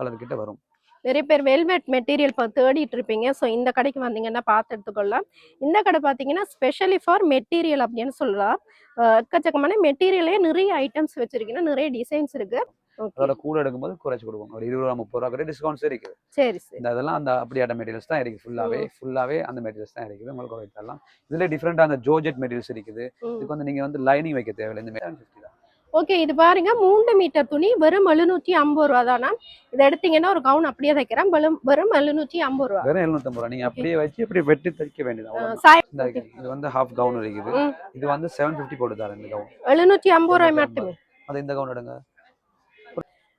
Colour கிட்ட வரும். நிறைய பேர் வெல்வெட் மெட்டீரியல் தேடிட்டு இருப்பீங்க. ஸோ இந்த கடைக்கு வந்தீங்கன்னா பார்த்து எடுத்துக்கொள்ளலாம். இந்த கடை பார்த்தீங்கன்னா ஸ்பெஷலி ஃபார் மெட்டீரியல் அப்படின்னு சொல்லலாம். எக்கச்சக்கமான மெட்டீரியலே நிறைய ஐட்டம்ஸ் வச்சிருக்கீங்க, நிறைய டிசைன்ஸ் இருக்கு. அதோட கூட எடுக்கும்போது குறைச்சு கொடுப்போம். ஒரு 20 ரூபா 30 ரூபா கூட டிஸ்கவுண்ட்ஸ் இருக்குது. சரி சரி. இந்த அதெல்லாம் அந்த அப்படியாட்ட மெட்டீரியல்ஸ் தான் இருக்குது. ஃபுல்லாவே அந்த மெட்டீரியல்ஸ் தான் இருக்குது. உங்களுக்கு குறைச்சு தரலாம். இதுல டிஃப்ரெண்டா அந்த ஜோர்ஜெட் மெட்டீரியல்ஸ் இருக்குது. இதுக்கு வந்து நீங்க வந்து லைனிங் வைக்க தேவையில்லை. இந்த 750 தான். ஓகே, இது பாருங்க 3 மீட்டர் துணி வெறும் 750 ரூபா தானா. இதை எடுத்தீங்கன்னா ஒரு கவுன் அப்படியே தைக்கிறேன், வெறும் 750 ரூபா. வெறும் 750 ரூபா. நீங்க அப்படியே வச்சு அப்படியே வெட்டி தைக்க வேண்டியது. இது வந்து ஹாஃப் கவுன் இருக்குது. இது வந்து 750 போட்டு தரேன். இந்த கவுன் 750 ரூபாய் மட்டுமே. அது இந்த கவுன் எடுங்க.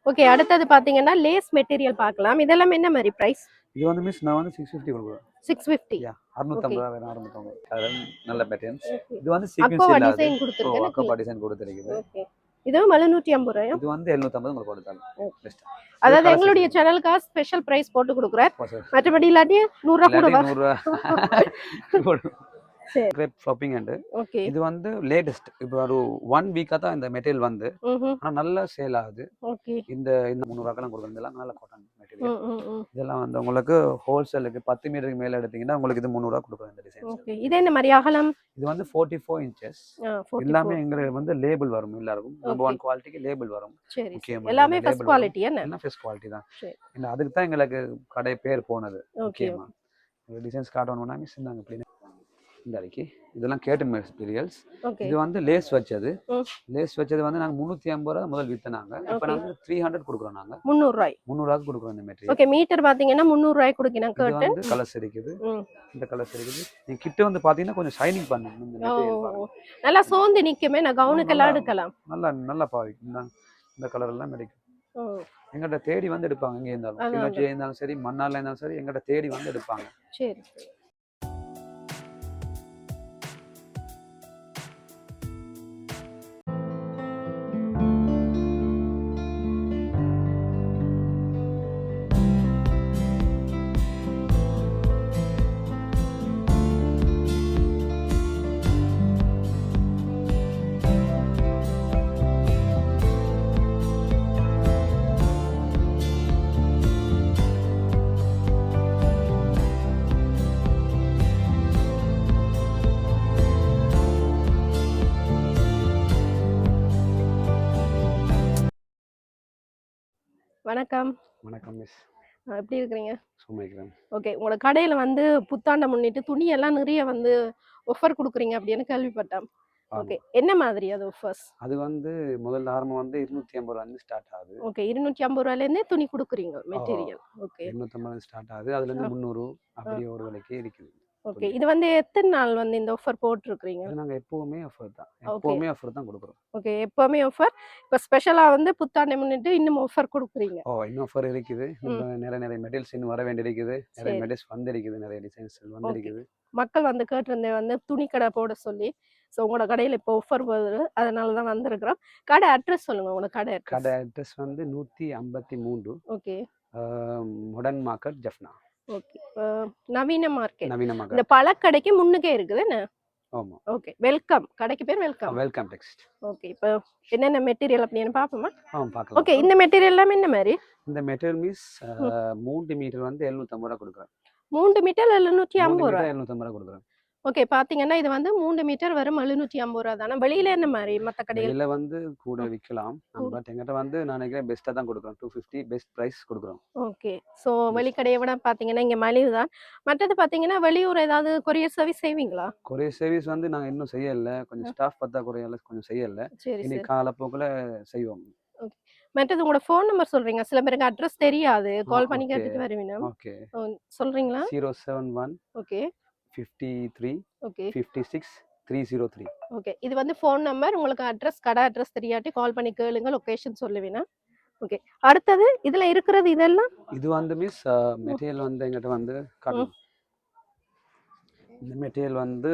ஓகே, அடுத்தது பாத்தீங்கன்னா லேஸ் மெட்டீரியல் பார்க்கலாம். இதெல்லாம் என்ன மாதிரி பிரைஸ்? இது வந்து மிஸ் நான் வந்து 650 கொடுக்குறேன். 650. 650 ரூபாய் வேணும். 650. அது நல்ல பேட்டர்ன்ஸ். இது வந்து சீக்வென்ஸ் இல்ல டிசைன் கொடுத்திருக்கேன். அக்கா டிசைன் கொடுத்திருக்கீங்க. ஓகே, இதுவும் 750 ரூபாய். இது வந்து 750 உங்களுக்கு போட்டு தரேன். பெஸ்ட். அதாவது எங்களுடைய சேனலுக்கு ஸ்பெஷல் பிரைஸ் போட்டு கொடுக்குறேன். மற்றபடி இல்லாட்டி 100 ரூபாய் கூட வா. 100 ரூபாய். கிரேப் ஷாப்பிங் அண்ட் இது வந்து லேட்டஸ்ட். இப்போ ஒரு 1 வீக்கா தான் இந்த மெட்டீரியல் வந்து, ஆனா நல்ல சேல் ஆகுது. இந்த 300 ரூபாய்க்கெல்லாம் கொடுக்குறது இதெல்லாம் நல்ல காட்டன் மெட்டீரியல். இதெல்லாம் வந்து உங்களுக்கு ஹோல்சேலுக்கு 10 மீட்டருக்கு மேல எடுத்தீங்கன்னா உங்களுக்கு இது 300 ரூபாய் கொடுக்குறோம். இந்த டிசைன். ஓகே, இது என்ன மாதிரி அகலம்? இது வந்து 44 இன்ச்சஸ். எல்லாமே எங்களுக்கு வந்து லேபிள் வரும். எல்லாருக்கும் நம்பர் 1 குவாலிட்டிக்கு லேபிள் வரும். சரி, எல்லாமே ஃபர்ஸ்ட் குவாலிட்டி. எல்லாம் ஃபர்ஸ்ட் குவாலிட்டி தான். இந்த அதுக்கு தான் எங்களுக்கு கடை பேர் போனது. முக்கியமா டிசைன்ஸ் காட்டணும்னா மிஸ் இருந்தாங்க அப்படி இந்த அடிக்கு இதெல்லாம் கேட்டன் மெட்டீரியல்ஸ். இது வந்து லேஸ் வச்சது. லேஸ் வச்சது வந்து நாங்க 350 ரூபாய் முதல் வித்தனாங்க. இப்போ நாங்க 300 கொடுக்குறோம். நாங்க 300 ரூபாய்க்கு கொடுக்குறோம் இந்த மெட்டீரியல். ஓகே, மீட்டர் பாத்தீங்கன்னா 300 ரூபாய்க்கு கொடுக்கணும். கேட்டன் வந்து கலர்ஸ் இருக்குது. இந்த கலர்ஸ் இருக்குது. நீங்க கிட்ட வந்து பாத்தீங்கன்னா கொஞ்சம் ஷைனிங் பண்ணுங்க. இந்த மெட்டீரியல் நல்லா சோந்து நிக்குமே. நான் கவுனுக்கு எல்லாம் எடுக்கலாம். நல்லா பாவிக்கும். இந்த கலர் எல்லாம் எடுக்கும். எங்கிட்ட தேடி வந்து எடுப்பாங்க. எங்க இருந்தாலும் சரி, மண்ணால இருந்தாலும் சரி, எங்கிட்ட தேடி வந்து எடுப்பாங்க. சரி. வணக்கம். வணக்கம் மிஸ். எப்படி இருக்கீங்க? சும்மா இருக்கேன். ஓகே, உங்களோட கடையில வந்து புத்தாண்டை முன்னிட்டு துணி எல்லாம் நிறைய வந்து ஆஃபர் கொடுக்குறீங்க அப்படின்னு கேள்விப்பட்டேன். ஓகே, என்ன மாதிரி அது ஆஃபர்ஸ்? அது வந்து முதல்ல ஆரம்பம் வந்து 250 ரூபாயில ஸ்டார்ட் ஆகுது. ஓகே, 250 ரூபாயில இருந்தே துணி கொடுக்குறீங்க மெட்டீரியல். ஓகே, 250 ஸ்டார்ட் ஆகுது. அதுல இருந்து 300 அப்படி ஒரு விலைக்கு இருக்குது. ஓகே, இது வந்து எத்தனை நாள் வந்து இந்த ஆஃபர் போட்டுருக்கீங்க? நாங்க எப்பவுமே ஆஃபர் தான் கொடுக்குறோம். ஓகே, எப்பவுமே ஆஃபர். இப்போ ஸ்பெஷலா வந்து புத்தாண்டை முன்னிட்டு இன்னும் ஆஃபர் கொடுக்குறீங்க. இன்னும் ஆஃபர் இருக்குது. நிறைய மெட்டீரியல்ஸ் இன்னும் வர வேண்டியிருக்குது. நிறைய மெட்டீரியல்ஸ் வந்திருக்குது. நிறைய டிசைன்ஸ் வந்திருக்குது. மக்கள் வந்து கேட்டிருந்தேன் வந்து துணி கடை போட சொல்லி. ஸோ உங்களோட கடையில் இப்போ ஆஃபர் வருது, அதனால தான் வந்திருக்கிறோம். கடை அட்ரஸ் சொல்லுங்க. உங்களோட கடை அட்ரஸ் வந்து 153. Okay, modern market Jaffna. Okay, நவீன மார்க்கெட். இந்த பழக்கடைக்கு முன்னுக்கே இருக்குது என்ன? ஆமா. Okay, welcome. கடைக்கு பேர் வெல்கம் டெக்ஸ்ட். ஓகே, இப்போ என்னென்ன மெட்டீரியல் அப்படின்னு பார்ப்போமா? பார்க்கலாம். ஓகே, இந்த மெட்டீரியல் எல்லாமே என்ன மாதிரி? இந்த மெட்டீரியல் மீன்ஸ் 3 மீட்டர் வந்து 750 ரூபாய் கொடுக்குறேன். 3 மீட்டர் 750 ரூபாய். 750 ரூபாய் கொடுக்குறேன். ஓகே, பாத்தீங்கன்னா இது வந்து 3 மீட்டர் வரும் 750 ரூபாய் தானே. வெளியில என்ன மாதிரி மற்ற கடையில வந்து கூட விற்கலாம். பட் எங்கிட்ட வந்து நான் நினைக்கிறேன் பெஸ்ட்டாக தான் கொடுக்குறோம். 250 பெஸ்ட் ப்ரைஸ் கொடுக்குறோம். ஓகே, ஸோ வெளிக்கடையை விட பார்த்தீங்கன்னா இங்கே மலிவு தான். மற்றது பார்த்தீங்கன்னா வெளியூர் ஏதாவது கொரியர் சர்வீஸ் செய்வீங்களா? கொரியர் சர்வீஸ் வந்து நாங்கள் இன்னும் செய்யலை. கொஞ்சம் ஸ்டாஃப் பற்றாக்குறையால கொஞ்சம் செய்யலை. இன்னைக்கு காலப்போக்கில் செய்வோம். மற்றது உங்களோட ஃபோன் நம்பர் சொல்றீங்க. சில பேருக்கு அட்ரஸ் தெரியாது, கால் பண்ணி கேட்டுட்டு வருவீங்க. ஓகே, சொல்றீங்களா? 071 ஓகே 53 ஓகே 56 303. ஓகே, இது வந்து ஃபோன் நம்பர். உங்களுக்கு அட்ரஸ் கடை அட்ரஸ் தெரியாட்டி கால் பண்ணி கேளுங்க, லொகேஷன் சொல்லுவீனா. ஓகே, அடுத்தது இதுல இருக்கிறது இதெல்லாம் இது வந்து மிஸ் மெட்டீரியல் வந்து எங்கிட்ட வந்து இந்த மெட்டீரியல் வந்து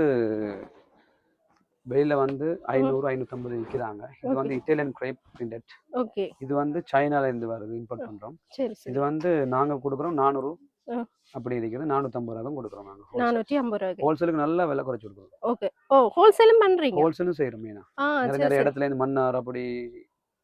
வெளியில வந்து 500 550 விற்கிறாங்க. இது வந்து இட்டாலியன் கிரேப் பிரிண்டட். ஓகே, இது வந்து சைனால இருந்து வருது, இம்போர்ட் பண்றோம். இது வந்து நாங்க கொடுக்குறோம் 400 அப்படி இருக்குது. 450 ரூபாய் கொடுக்குறோம். நாங்க 450 ரூபாய் ஹோல்சேலுக்கு நல்ல விலை குறைச்சு கொடுக்குறோம். ஓகே, ஹோல்சேலும் பண்றீங்க? ஹோல்சேலும் செய்யறோம். நிறைய இடத்துல இருந்து மன்னார் அப்படி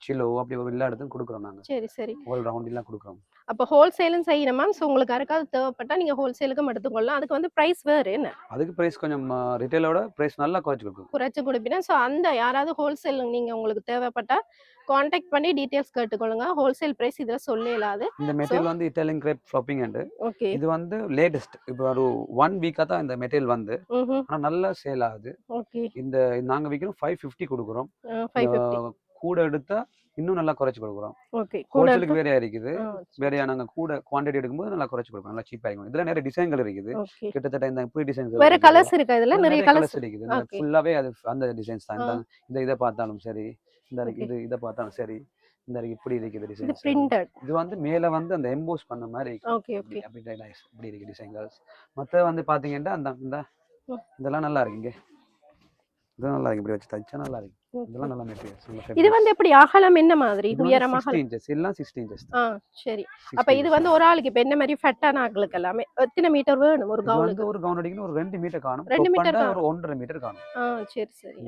சிலோ அப்படி ஒரு எல்லா இடத்துக்கும் கொடுக்குறோம் நாங்க. சரி சரி. ஆல் ரவுண்ட் எல்லாம் கொடுக்குறோம். அப்ப ஹோல்சேலும் செய்யணும் மேம். சோ உங்களுக்கு யாருக்காவது தேவைப்பட்டா நீங்க ஹோல்சேலுக்கும் எடுத்துக்கொள்ளலாம். அதுக்கு வந்து பிரைஸ் வேற என்ன? அதுக்கு பிரைஸ் கொஞ்சம் ரிட்டெயிலோட பிரைஸ் நல்லா குறைச்சு கொடுக்கும். குறைச்சு கொடுப்பீங்க. சோ அந்த யாராவது ஹோல்சேல் நீங்க உங்களுக்கு தேவைப்பட்டா கான்டாக்ட் பண்ணி டீடைல்ஸ் கேட்டுக்கொள்ளுங்க. ஹோல்சேல் பிரைஸ் இதுல சொல்லலாது. இந்த மெட்டீரியல் வந்து Italian grape flapping and okay. இது வந்து லேட்டஸ்ட். இப்போ ஒரு 1 வீக்கா தான் இந்த மெட்டீரியல் வந்து. ஆனா நல்லா சேல் ஆகுது. ஓகே. இந்த நாங்க விக்கிறோம் 550 கொடுக்குறோம். 550 கூட எடுத்தா இன்னும் நல்லா குறைச்சு கொடுக்குறோம். ஓகே. ஹோல்சேலுக்கு வேறையா இருக்குது. வேறையா நாங்க கூட குவாண்டிட்டி எடுக்கும்போது நல்லா குறைச்சு கொடுப்போம். நல்லா சீப்பா இருக்கும். இதுல நிறைய டிசைன்கள் இருக்குது. கிட்டத்தட்ட இந்த இப்படி டிசைன்ஸ் வேற கலர்ஸ் இருக்கு. இதுல நிறைய கலர்ஸ் இருக்குது. ஃபுல்லாவே அது அந்த டிசைன்ஸ் தான். இந்த இத பார்த்தாலும் சரி, இந்த இது இத பார்த்தாலும் சரி, இந்த இப்படி இருக்குது டிசைன்ஸ். பிரிண்டட். இது வந்து மேல வந்து அந்த எம்போஸ் பண்ண மாதிரி. Okay okay. அப்படி நைஸ். இப்படி இருக்கு டிசைன்ஸ். மத்த வந்து பாத்தீங்கன்னா அந்த இதெல்லாம் நல்லா இருக்குங்க. இது நல்லா இருக்கு. இப்படி வச்சு தச்சா நல்லா இருக்கு. இதெல்லாம் நல்ல மெட்டீரியல்ஸ். இது வந்து எப்படி அகலம் என்ன மாதிரி? உயரம் 60 இன்ச்சஸ் எல்லாம் 60 இன்ச்சஸ். சரி. அப்ப இது வந்து ஒரு ஆளுக்கு இப்ப என்ன மாதிரி ஃபட்டான ஆட்களுக்கு எல்லாமே எத்தனை மீட்டர் வேணும் ஒரு கவுனுக்கு? ஒரு கவுன் அடிக்கணும் ஒரு 2 மீட்டர் காணும். 2 மீட்டர் ஒரு 1.5 மீட்டர் காணும். சரி சரி.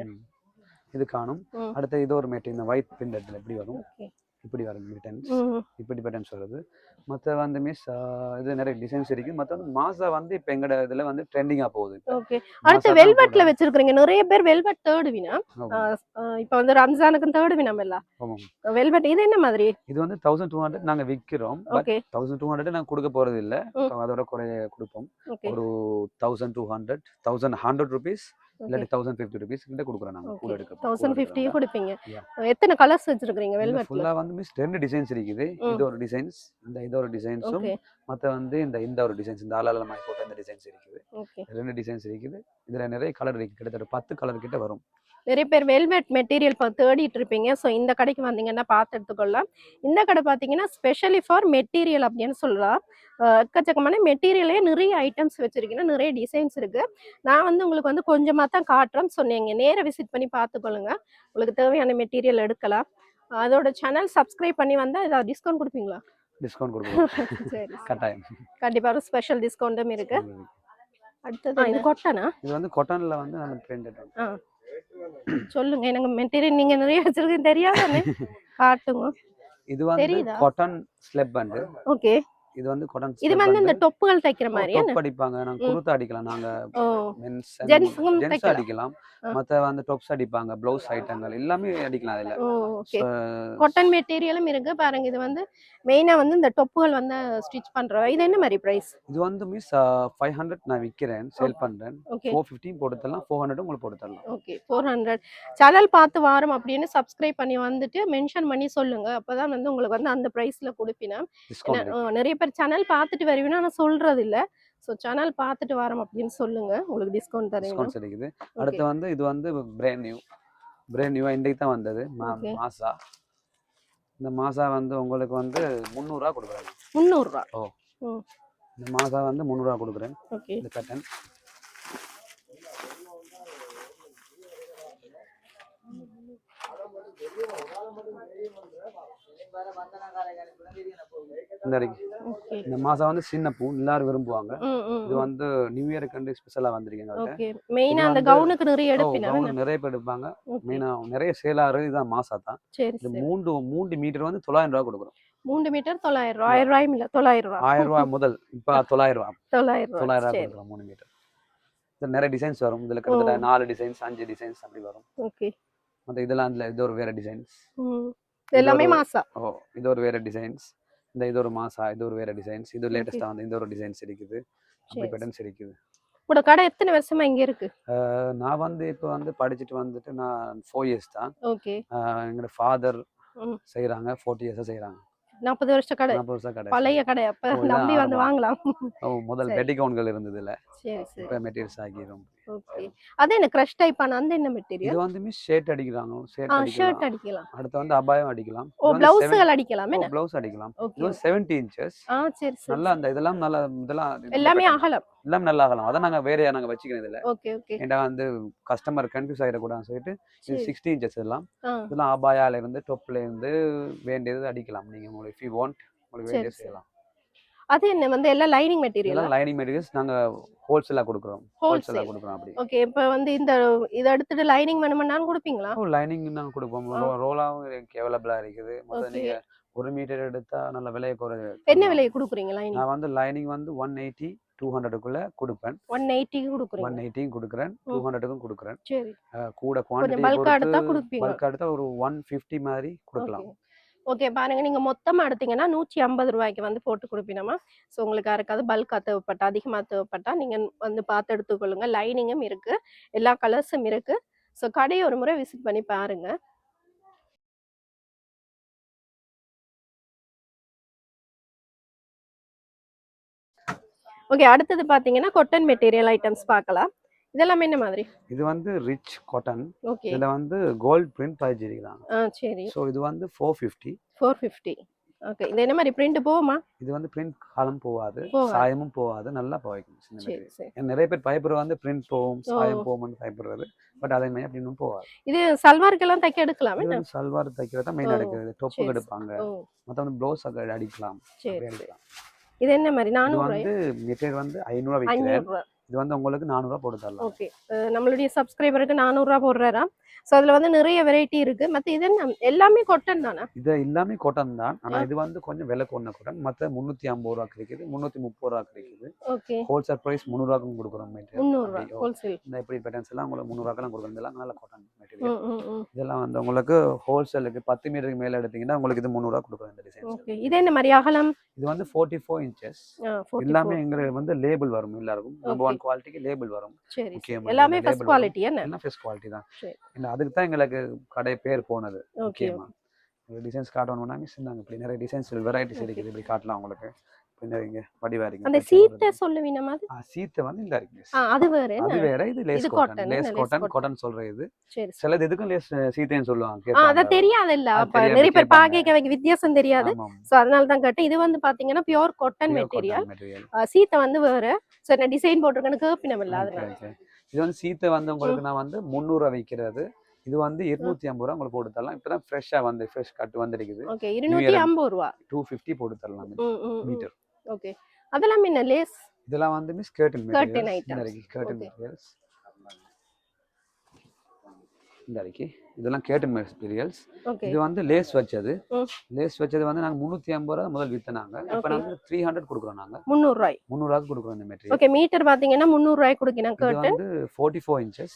இது காணும். அடுத்து இது ஒரு மெட்டீரியல் இந்த ஒயிட் பிரிண்டட்ல எப்படி வரும்? இப்படி வரும் பேட்டர்ன்ஸ். இப்படி பேட்டர்ன்ஸ் வருது. மத்த வந்து மிஸ் இது நிறைய டிசைன்ஸ் இருக்கு. மத்த வந்து மாசா வந்து இப்ப எங்கட இதுல வந்து ட்ரெண்டிங்கா போகுது. ஓகே. அடுத்து வெல்வெட்ல வச்சிருக்கீங்க. நிறைய பேர் வெல்வெட் தேடுவினா. இப்ப வந்து ரம்ஜானுக்கு தேடுவினாம் இல்ல. ஆமா. வெல்வெட் இது என்ன மாதிரி? இது வந்து 1200 நாங்க விக்கிறோம். பட் 1200 நாங்க கொடுக்க போறது இல்ல. அதோட குறைய கொடுப்போம். ஒரு 1200 1100 ரூபீஸ் இல்ல 1050 ரூபீஸ் கிட்ட கொடுக்குறோம் நாங்க. கூட எடுக்க 1050 கொடுப்பீங்க. எத்தனை கலர்ஸ் வச்சிருக்கீங்க வெல்வெட்ல? ஃபுல்லா வந்து மிஸ் 2 டிசைன்ஸ் இருக்குது. இது ஒரு டிசைன்ஸ், இது ஒரு டிசைன்ஸும் மத்த வந்து இந்த ஒரு டிசைன்ஸ் இந்த ஆளால மாதிரி போட்ட இந்த டிசைன்ஸ் இருக்குது. 2 டிசைன்ஸ் இருக்குது. இதுல நிறைய கலர் இருக்கு. கிட்டத்தட்ட 10 கலர் கிட்ட வரும். நிறைய பேர் வெல்வெட் மெட்டீரியல் தேடிட்டு இருப்பீங்க. ஸோ இந்த கடைக்கு வந்தீங்கன்னா பார்த்து எடுத்துக்கொள்ளலாம். இந்த கடை பார்த்தீங்கன்னா ஸ்பெஷலி ஃபார் மெட்டீரியல் அப்படின்னு சொல்லலாம். எக்கச்சக்கமான மெட்டீரியலே நிறைய ஐட்டம்ஸ் வச்சிருக்கீங்கன்னா நிறைய டிசைன்ஸ் இருக்கு. நான் வந்து உங்களுக்கு வந்து கொஞ்சமாக தான் காட்டுறேன். ஸோ நீங்கள் நேராக விசிட் பண்ணி பார்த்துக்கொள்ளுங்க. உங்களுக்கு தேவையான மெட்டீரியல் எடுக்கலாம். அதோட சேனல் சப்ஸ்கிரைப் பண்ணி வந்தால் ஏதாவது டிஸ்கவுண்ட் கொடுப்பீங்களா? டிஸ்கவுண்ட் கொடுப்போம். சரி கட்டாயம். கண்டிப்பாக ஒரு ஸ்பெஷல் டிஸ்கவுண்ட்டும் இருக்கு. அடுத்தது இது காட்டனா? இது வந்து காட்டன்ல வந்து நம்ம பிரிண்டட். சொல்லுங்க. எனக்கு மெட்டீரியல் நீங்க நிறைய வச்சிருக்கீங்க தெரியாதானே? காட்டுங்க. இது வந்து காட்டன் ஸ்லெப் பண்ட். ஓகே. இது வந்து காட்டன் இது வந்து இந்த டொப்புகள் தைக்கிற மாதிரி டொப் அடிப்பாங்க. நாங்க குருத்து அடிக்கலாம். நாங்க மென்ஸ் ஜென்ஸ் அடிக்கலாம். மத்த வந்து டொப்ஸ் அடிப்பாங்க. ப்ளவுஸ் ஐட்டங்கள் எல்லாமே அடிக்கலாம் அதுல. ஓகே. காட்டன் மெட்டீரியலும் இருக்கு பாருங்க. இது வந்து மெயினா வந்து இந்த டொப்புகள் வந்து ஸ்டிட்ச் பண்றோம். இது என்ன மாதிரி பிரைஸ்? இது வந்து மிஸ் 500 நான் விக்கிறேன், சேல் பண்றேன். 450 போட்டு தரலாம். 400 உங்களுக்கு போட்டு தரலாம். ஓகே. 400. சேனல் பார்த்து வாரம் அப்படின்னு சப்ஸ்கிரைப் பண்ணி வந்துட்டு மென்ஷன் பண்ணி சொல்லுங்க. அப்பதான் வந்து உங்களுக்கு வந்து அந்த பிரைஸ்ல கொடுப்பினா. நிறைய பேர் சேனல் பார்த்துட்டு வருவீனா நான் சொல்றது இல்ல. சோ சேனல் பார்த்துட்டு வரோம் அப்படின்னு சொல்லுங்க. உங்களுக்கு டிஸ்கவுண்ட் தரேன். டிஸ்கவுண்ட் இருக்குது. அடுத்து வந்து இது வந்து பிராண்ட் நியூ இன்னைக்கு தான் வந்தது. மாசா. இந்த மாசா வந்து உங்களுக்கு வந்து 300 ரூபாய் கொடுக்குறேன். 300 ரூபாய். இந்த மாசா வந்து 300 ரூபாய் கொடுக்குறேன். ஓகே. இந்த பேட்டர்ன் இந்த மாசம் வந்து சின்ன பூ எல்லாரும் விரும்புவாங்க. இது வந்து நியூ இயர் கண்டு ஸ்பெஷலா வந்திருக்கீங்க. ஓகே. மெயினா அந்த கவுனுக்கு நிறைய எடுப்பீங்க. நிறைய பேர் எடுப்பாங்க. மெயினா நிறைய சேல் ஆகுறது இதான் மாசா தான். இந்த 3 மீட்டர் வந்து 900 ரூபாய் கொடுக்குறோம். 3 மீட்டர் 900 ரூபாய். 1000 ரூபாய் இல்ல 900 ரூபாய். 1000 ரூபாய் முதல் இப்ப 900 ரூபாய். 900 ரூபாய் கொடுக்குறோம் 3 மீட்டர். இதுல நிறைய டிசைன்ஸ் வரும். இதுல கிட்டத்தட்ட 4 டிசைன்ஸ் 5 டிசைன்ஸ் அப்படி வரும். ஓகே. மத்த இதெல்லாம் இது ஒரு வேற டிசைன்ஸ். எல்லாமே மாசா. இது ஒரு வேற டிசைன்ஸ். இது ஒரு மாசா, இது ஒரு வேற டிசைன்ஸ். இது லேட்டஸ்டா வந்து இந்த ஒரு டிசைன்ஸ் இருக்குது. அப்படி பேட்டர்ன்ஸ் இருக்குது. உங்க கடை எத்தனை வருஷமா இங்க இருக்கு? நான் வந்து இப்ப வந்து படிச்சிட்டு வந்துட்டு நான் 4 இயர்ஸ் தான். ஓகே. எங்க ஃாதர் செய்றாங்க. 40 இயர்ஸ் செய்றாங்க. 40 வருஷ கடை. பழைய கடை. அப்ப நம்பி வந்து வாங்கலாம். முதல் பெட்டி கவுன்கள் இருந்ததுல. சரி சரி. இப்ப மெட்டீரியல்ஸ் ஆகிரும். ஓகே. அது என்ன கிரஷ் டைப் ஆன அந்த என்ன மெட்டீரியல்? இது வந்து மிஸ் ஷர்ட் அடிக்கறாங்க. ஷர்ட் அடிக்கலாம். அடுத்து வந்து அபாயம் அடிக்கலாம். ப்ளவுஸ்கள் அடிக்கலாம். என்ன? ப்ளவுஸ் அடிக்கலாம். இது 70 இன்ச்சஸ். சரி சரி. நல்ல அந்த இதெல்லாம் எல்லாமே அகலம். எல்லாம் நல்லா அகலம். அத நாங்க வேறயா நாங்க வச்சிக்கிறோம் இதுல. Okay okay. ஏண்டா வந்து கஸ்டமர் கன்ஃபியூஸ் ஆயிட கூடாதுன்னு சொல்லிட்டு இது 60 இன்ச்சஸ் இதெல்லாம் அபாயால இருந்து டொப்ல இருந்து வேண்டியது அடிக்கலாம். நீங்க உங்களுக்கு if you want உங்களுக்கு வேண்டியது செய்யலாம். அது என்ன வந்து எல்லாம் லைனிங் மெட்டீரியல்? எல்லாம் லைனிங் மெட்டீரியல்ஸ் நாங்க ஹோல்சேலா கொடுக்குறோம். ஹோல்சேலா கொடுக்குறோம் அப்படி. ஓகே. இப்போ வந்து இத எடுத்துட்டு லைனிங் வேணும்னாலும் கொடுப்பீங்களா? லைனிங் நாங்க கொடுப்போம். ரோலாவும் அவைலபிளா இருக்குது. மொத்தம் நீங்க 1 மீட்டர் எடுத்தா நல்ல விலை குறைவு. என்ன விலை கொடுக்குறீங்க லைனிங்? நான் வந்து லைனிங் வந்து 180 200க்குள்ள கொடுப்பேன். 180 கொடுக்குறீங்க? 180 கொடுக்குறேன், 200க்கும் கொடுக்குறேன். சரி. கூட குவாண்டிட்டி பல்கா எடுத்தா கொடுப்பீங்க? பல்கா எடுத்தா ஒரு 150 மாதிரி கொடுக்கலாம். ஓகே. பாருங்க, நீங்க மொத்தமா எடுத்தீங்கன்னா 150 ரூபாய்க்கு வந்து போட்டு கொடுப்பீனமா. ஸோ உங்களுக்கு யாருக்காவது பல்கா தேவைப்பட்டா, அதிகமா தேவைப்பட்டா நீங்க வந்து பார்த்து எடுத்துக்கொள்ளுங்க. லைனிங்கும் இருக்கு, எல்லா கலர்ஸும் இருக்கு. ஸோ கடையை ஒரு முறை விசிட் பண்ணி பாருங்க. ஓகே. அடுத்தது பாத்தீங்கன்னா காட்டன் மெட்டீரியல் ஐட்டம்ஸ் பார்க்கலாம். இதெல்லாம் என்ன மாதிரி? இது வந்து ரிச் காட்டன். ஓகே. இதுல வந்து கோல்ட் பிரிண்ட் பதிச்சிருக்காங்க. சரி. சோ இது வந்து 450. 450. ஓகே. இது என்ன மாதிரி பிரிண்ட் போகுமா? இது வந்து பிரிண்ட் காலம் போகாது, சாயமும் போகாது, நல்லா போய்க்கும். சரி. நிறைய பேர் பயப்படுற வந்து பிரிண்ட் போகும், சாயம் போகும்னு பயப்படுறது. பட் அதே மாதிரி அப்படின்னு போகாது. இது சல்வாருக்கெல்லாம் தைக்க எடுக்கலாம். இது சல்வார் தைக்கிறதா மெயினா எடுக்கிறது. டொப்புக்கு எடுப்பாங்க. மத்த வந்து ப்ளவுஸ் அடிக்கலாம். சரி. இது என்ன மாதிரி? 400 வந்து மெட்டீரியல் வந்து 500 விக்கிறேன். இது வந்து உங்களுக்கு 400 போட்டு தரலாம். ஓகே. நம்மளுடைய சப்ஸ்கிரைபருக்கு 400 போடுறாரா? சோ அதுல வந்து நிறைய வெரைட்டி இருக்கு. மத்த இது எல்லாமே காட்டன் தானா? இது எல்லாமே காட்டன் தான். ஆனா இது வந்து கொஞ்சம் விலை கொண்ட காட்டன். மத்த 350 ரூபாய் கிடைக்குது, 330 ரூபாய் கிடைக்குது. ஓகே. ஹோல்சேல் பிரைஸ் 300 ரூபாய்க்கு கொடுக்குறோம் மெட்டீரியல். 300 ரூபாய் ஹோல்சேல். இந்த இப்படி பேட்டர்ன்ஸ் எல்லாம் உங்களுக்கு 300 ரூபாய்க்கு கொடுக்குறோம். இதெல்லாம் நல்ல காட்டன் மெட்டீரியல். இதெல்லாம் வந்து உங்களுக்கு ஹோல்சேலுக்கு 10 மீட்டருக்கு மேல எடுத்தீங்கன்னா உங்களுக்கு இது 300 ரூபாய் கொடுக்குறோம் இந்த டிசைன். ஓகே. இது என்ன மாதிரி அகலம்? இது வந்து 44 இன்ச்சஸ். எல்லாமே எங்களுக்கு வந்து லேபிள் வரும் எல்லாருக்கும். நம்பர் 1 குவாலிட்டிக்கு லேபிள் வரும். சரி. எல்லாமே ஃபர்ஸ்ட் குவாலிட்டி என்ன? எல்லாம் ஃபர்ஸ்ட் குவாலிட்டி தான். இந்த அதுக்கு தான் எங்களுக்கு கடை பேர் போனது. ஓகேமா. டிசைன்ஸ் காட்டணும்னா மிஸ் நாங்க இப்படி நிறைய டிசைன்ஸ் வெரைட்டிஸ் இருக்குது. இப்படி காட்டலாம் உங்களுக்கு. பின்னங்க படிவா இருக்கு. அந்த சீட்டை சொல்லுவீங்க மாதிரி? சீட்டை வந்து இந்த இருக்கு. அது வேற. அது வேற. இது லேஸ் காட்டன். லேஸ் காட்டன் சொல்றது இது. சரி. சிலது எதுக்கும் லேஸ் சீட்டைன்னு சொல்லுவாங்க. அத தெரியாது இல்ல. அப்ப நிறைய பேர் பாக்க வித்தியாசம் தெரியாது. சோ அதனால தான் கேட்டேன். இது வந்து பாத்தீங்கன்னா பியூர் காட்டன் மெட்டீரியல். சீட்டை வந்து வேற. சோ என்ன டிசைன் போட்டுருக்கேன்னு கேப்பினம் இல்ல அதனால. இது வந்து சீட்டை வந்து உங்களுக்கு நான் வந்து 300 ரூபாய் விக்கிறது. இது வந்து 250 ரூபாய் உங்களுக்கு போட்டு தரலாம். இப்பதான் ஃப்ரெஷ்ஷா வந்து ஃப்ரெஷ் கட் வந்திருக்குது. ஓகே. 250 ரூபாய். 250 போட்டு தரலாம் மீட்டர். ஓகே. அதெல்லாம் என்ன லேஸ்? இதெல்லாம் வந்து miss curtain materials. Curtain materials. இந்த இருக்கு. இதெல்லாம் கர்டன் மெட்டீரியல்ஸ். இது வந்து லேஸ் வச்சது. லேஸ் வச்சது வந்து நாங்க 350 ரூபாய் முதல் வித்தனாங்க. இப்போ நாங்க 300 கொடுக்குறோம். நாங்க 300 ரூபாய். 300 ரூபாய்க்கு கொடுக்குறோம் இந்த மெட்டீரியல். ஓகே. மீட்டர் பாத்தீங்கன்னா 300 ரூபாய்க்கு கொடுக்கணும் கர்டன். இது வந்து 44 இன்ச்சஸ்.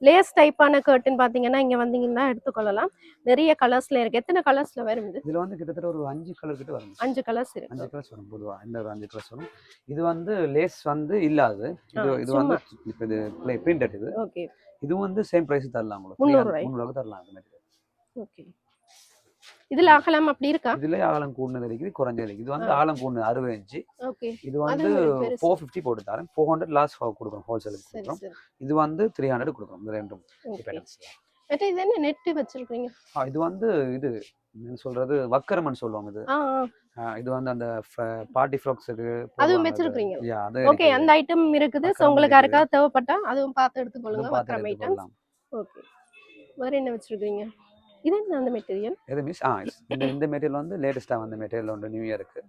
லேஸ் டைப்பான கர்டன் பாத்தீங்கன்னா இங்க வந்தீங்கன்னா எடுத்துக்கொள்ளலாம். நிறைய கலர்ஸ்ல இருக்கு. எத்தனை கலர்ஸ்ல வரும் இது? இதுல வந்து கிட்டத்தட்ட ஒரு 5 கலர் கிட்ட வரும். 5 கலர்ஸ் இருக்கு. 5 கலர்ஸ் வரும் பொதுவா. இந்த ஒரு 5 கலர்ஸ் வரும். இது வந்து லேஸ் வந்து இல்லாது. இது வந்து இப்ப இது பிரிண்டட் இது. ஓகே. இது வந்து சேம் பிரைஸ் தரலாம் உங்களுக்கு. 300 ரூபாய்க்கு தரலாம் இந்த மெட்டீரியல். ஓகே. இதுல அகலம் அப்படி இருக்கா? இதுல அகலம் கூடுனது இருக்குது, குறைஞ்சது இருக்குது. இது வந்து அகலம் கூடுனது 60 இன்ச். ஓகே. இது வந்து 450 போட்டு தரேன். 400 லாஸ்ட் கொடுக்குறோம் ஹோல்சேலுக்கு கொடுக்குறோம். இது வந்து 300 கொடுக்குறோம். இந்த ரெண்டும் டிபெண்டன்ஸ். இது என்ன நெட் வச்சிருக்கீங்க? இது வந்து இது என்ன சொல்றது வக்கரமன் சொல்லுவாங்க இது. இது வந்து அந்த பார்ட்டி ஃப்ராக்ஸ்க்கு அதுவும் வச்சிருக்கீங்க. ஓகே. அந்த ஐட்டம் இருக்குது. சோ உங்களுக்கு யாருக்காவது தேவைப்பட்டா அதுவும் பார்த்து எடுத்துக்கொள்ளுங்க. வக்கரம் ஐட்டம். ஓகே. வேற என்ன வச்சிருக்கீங்க? இது என்ன அந்த மெட்டீரியல்? இது மிஸ் இந்த மெட்டீரியல் வந்து லேட்டஸ்டா வந்த மெட்டீரியல் ஒன்று நியூ இயருக்கு.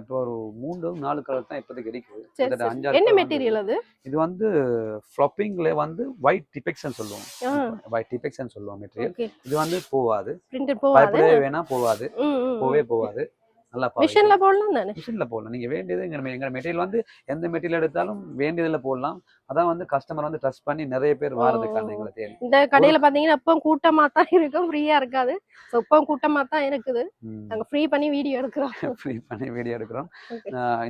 இப்போ ஒரு 3-4 கலர் தான் இப்போதைக்கு இருக்குது. கிட்டத்தட்ட 5-6. என்ன மெட்டீரியல் அது? இது வந்து ஃப்ளாப்பிங்ல வந்து ஒயிட் டிபெக்ஷன் சொல்லுவோம். ஒயிட் டிபெக்ஷன் சொல்லுவோம் மெட்டீரியல். இது வந்து போவாது. பிரிண்டட் போவாது. வேணா போவாது. போவாது. நல்லா மிஷின்ல போடலாம் தானே? மிஷின்ல போடலாம். நீங்க வேண்டியது எங்க மெட்டீரியல் வந்து எந்த மெட்டீரியல் எடுத்தாலும் வேண்டியதுல போடலாம். அதான் வந்து கஸ்டமர் வந்து ட்ரஸ்ட் பண்ணி நிறைய பேர் வாரதுக்கான எங்களை தேவை. இந்த கடையில பாத்தீங்கன்னா அப்போ கூட்டமா தான் இருக்கும், ஃப்ரீயா இருக்காது. இப்போ கூட்டமா தான் இருக்குது. நாங்க ஃப்ரீ பண்ணி வீடியோ எடுக்கிறோம்.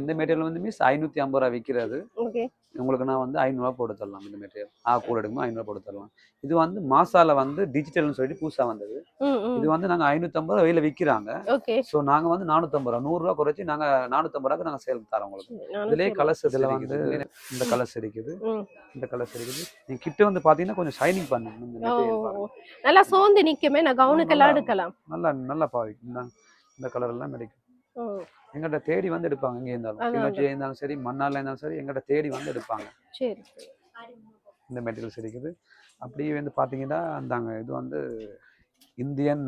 இந்த மெட்டீரியல் வந்து மிஸ் 550 ரூபாய் விற்கிறது. ஓகே. உங்களுக்கு நான் வந்து 500 ரூபாய் போட்டு தரலாம் இந்த மெட்டீரியல். கூட எடுக்கும்போது 500 போட்டு தரலாம். இது வந்து மாசால வந்து டிஜிட்டல்னு சொல்லிட்டு புதுசா வந்தது. இது வந்து நாங்க 550 ரூபாய் வெளியில விற்கிறாங்க. ஓகே. சோ நாங்க வந்து 450 ரூபாய் 100 ரூபாய் குறைச்சி நாங்க 450 ரூபாய்க்கு நாங்க சேல் தரோம் உங்களுக்கு. இதுலயே கலர்ஸ் இதுல வந்து இந்த கலர்ஸ் இருக்குது. இந்த கலர்ஸ் இருக்குது. நீங்க கிட்ட வந்து பாத்தீங்கன்னா கொஞ்சம் ஷைனிங் பண்ணும் இந்த மெட்டீரியல். நல்லா சோந்து நிக்குமே. நான் கவுனுக்கு எல்லாம் எடுக்கலாம். நல்லா பாவிக்கும். இந்த கலர் எல்லாம் கிடைக்கும். எங்கிட்ட தேடி வந்து எடுப்பாங்க. எங்க இருந்தாலும் கிளர்ச்சியா இருந்தாலும் சரி, மண்ணால இருந்தாலும் சரி, எங்கிட்ட தேடி வந்து எடுப்பாங்க. சரி. இந்த மெட்டீரியல்ஸ் இருக்குது. அப்படியே வந்து பாத்தீங்கன்னா அந்தாங்க இது வந்து இந்தியன்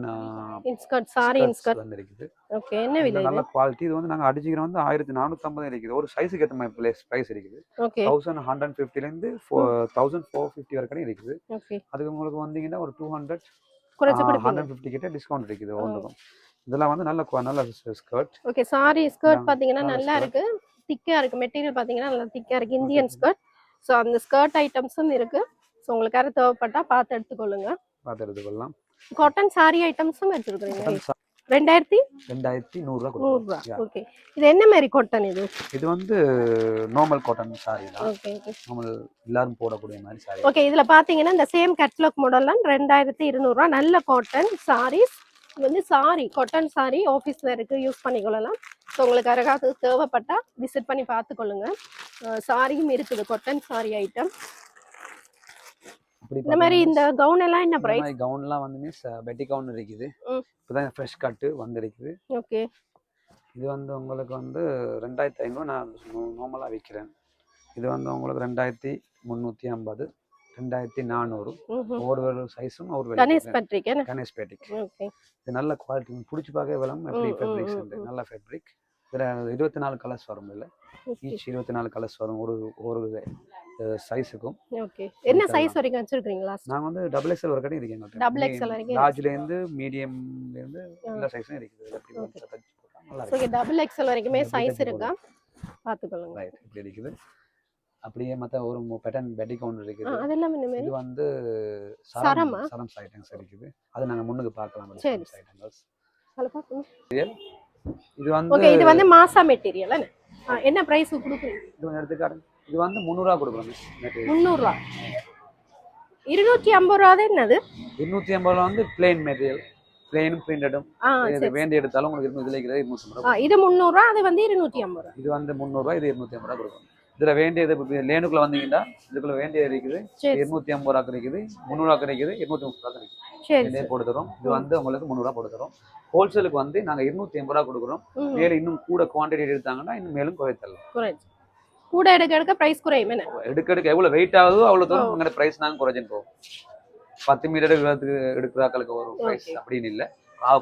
இன்ஸ்கர்ட் சாரி இன்ஸ்கர்ட் வந்திருக்குது. ஓகே என்ன விலை நல்ல குவாலிட்டி. இது வந்து நாங்க அடிச்சிக்கிற வந்து 1450 இருக்குது. ஒரு சைஸுக்கு ஏத்த மாதிரி பிரைஸ் இருக்குது. ஓகே 1150 ல இருந்து 1450 வரைக்கும் இருக்குது. ஓகே அதுக்கு உங்களுக்கு வந்தீங்கன்னா ஒரு 200 குறைச்சு கொடுப்பீங்க 150 கிட்ட டிஸ்கவுண்ட் இருக்குது ஒண்ணுக்கும். இதெல்லாம் வந்து நல்ல ஸ்கர்ட். ஓகே சாரி ஸ்கர்ட் பாத்தீங்கன்னா நல்லா இருக்கு, திக்கா இருக்கு. மெட்டீரியல் பாத்தீங்கன்னா நல்லா திக்கா இருக்கு, இந்தியன் ஸ்கர்ட். சோ அந்த ஸ்கர்ட் ஐட்டம்ஸும் இருக்கு. சோ உங்களுக்கு யாரும் தேவைப்பட்டா பார்த்து எடுத்துக்கொள்ளுங்க. பார்த்து எடுத்துக்கொள்ளலாம். காட்டன் சாரி ஐட்டம்ஸும் வச்சிருக்கீங்க. 2100 ரூபாய். ஓகே இது என்ன மாதிரி காட்டன் இது? இது வந்து நார்மல் காட்டன் சாரி தான். ஓகே நார்மல் எல்லாரும் போடக்கூடிய மாதிரி சாரி. ஓகே இதுல பாத்தீங்கன்னா இந்த சேம் கேட்டலாக் மாடல்ல 2200 ரூபாய் நல்ல காட்டன் சாரீஸ். இது வந்து சாரி காட்டன் சாரி ஆஃபீஸ் வேருக்கு யூஸ் பண்ணிக்கொள்ளலாம். ஸோ உங்களுக்கு யாராவது தேவைப்பட்டா விசிட் பண்ணி பார்த்துக்கொள்ளுங்க. சாரியும் இருக்குது, காட்டன் சாரி ஐட்டம். இந்த மாதிரி இந்த கவுன் எல்லாம் என்ன பிரைஸ்? இந்த கவுன்லாம் வந்து மிஸ் பெட்டி கவுன் இருக்குது. இப்போதான் ஃப்ரெஷ் கட் வந்திருக்குது. ஓகே இது வந்து உங்களுக்கு வந்து 2500 நான் நார்மலாக விற்கிறேன். இது வந்து உங்களுக்கு 2350 2400 ஒவ்வொரு சைஸும் ஒரு கணேஷ் பேட்ரிக். ஓகே இது நல்ல குவாலிட்டி. பிடிச்சி பார்க்க விளம் எப்படி ஃபேப்ரிக்ஸ் நல்ல ஃபேப்ரிக். இதில் 24 கலர்ஸ் வரும். இல்லை ஈச் 24 கலர்ஸ் வரும் ஒரு சைஸுக்கும். ஓகே என்ன சைஸ் வரைக்கும் வச்சிருக்கீங்களா? நான் வந்து டபுள் எக்ஸ்எல் வரைக்கும் இருக்கேன். டபுள் எக்ஸ்எல் வரைக்கும் லார்ஜ்ல இருந்து மீடியம்ல இருந்து எல்லா சைஸும் இருக்குது. நல்லா இருக்கு. டபுள் எக்ஸ்எல் வரைக்குமே சைஸ் இருக்கா பாத்துக்கோங்க. ரைட் இப்படி இருக்குது. அப்படியே மத்த ஒரு பேட்டர்ன் பெட்டி கவுன் இருக்குது. அதெல்லாம் என்ன இது வந்து சரம் ஐட்டம்ஸ் இருக்குது. அது நாங்க முன்னுக்கு பார்க்கலாம். சரி ஐட்டம்ஸ் ஹலோ பாருங்க. இது வந்து ஓகே இது வந்து மாசா மெட்டீரியல் என்ன பிரைஸ் கொடுக்குறீங்க? இது எடுத்துக்காருங்க. இது வந்து 300 ரூபாய் கொடுக்குறோம். 300 ரூபாய். 250 ரூபாய் என்னது? 250 ரூபாய் வந்து பிளேன் மெட்டீரியல், பிளேன் பிரிண்டடும். இது வேண்டி எடுத்தாலும் உங்களுக்கு இதுல இருக்கிறது 250 ரூபாய். இது 300 ரூபாய், அது வந்து 250 ரூபாய். இது வந்து 300 ரூபாய், இது 250 ரூபாய் கொடுக்குறோம். இதுல வேண்டியது லேனுக்குள்ள வந்தீங்கன்னா இதுக்குள்ள வேண்டியது இருக்குது. 250 ரூபாய் இருக்குது, 300 ரூபாய் இருக்குது, 230 ரூபாய் இருக்குது. இதே போட்டு தரோம். இது வந்து உங்களுக்கு 300 ரூபாய் போட்டு தரோம். ஹோல்சேலுக்கு வந்து நாங்க 250 ரூபாய் கொடுக்குறோம். மேலும் இன்னும் கூட குவான்டிட்டி எடுத்தாங்கன்னா இன்னும் மேலும் குறைத்தரலாம். கூட எடுக்க பிரைஸ் குறையும். என்ன எடுக்க எவ்வளவு வெயிட் ஆகுதோ அவ்வளவு தூரம் உங்களோட பிரைஸ் நாங்க குறைஞ்சுன்னு போவோம். 10 மீட்டர் எடுக்கிறாக்களுக்கு ஒரு பிரைஸ் அப்படின்னு இல்லை.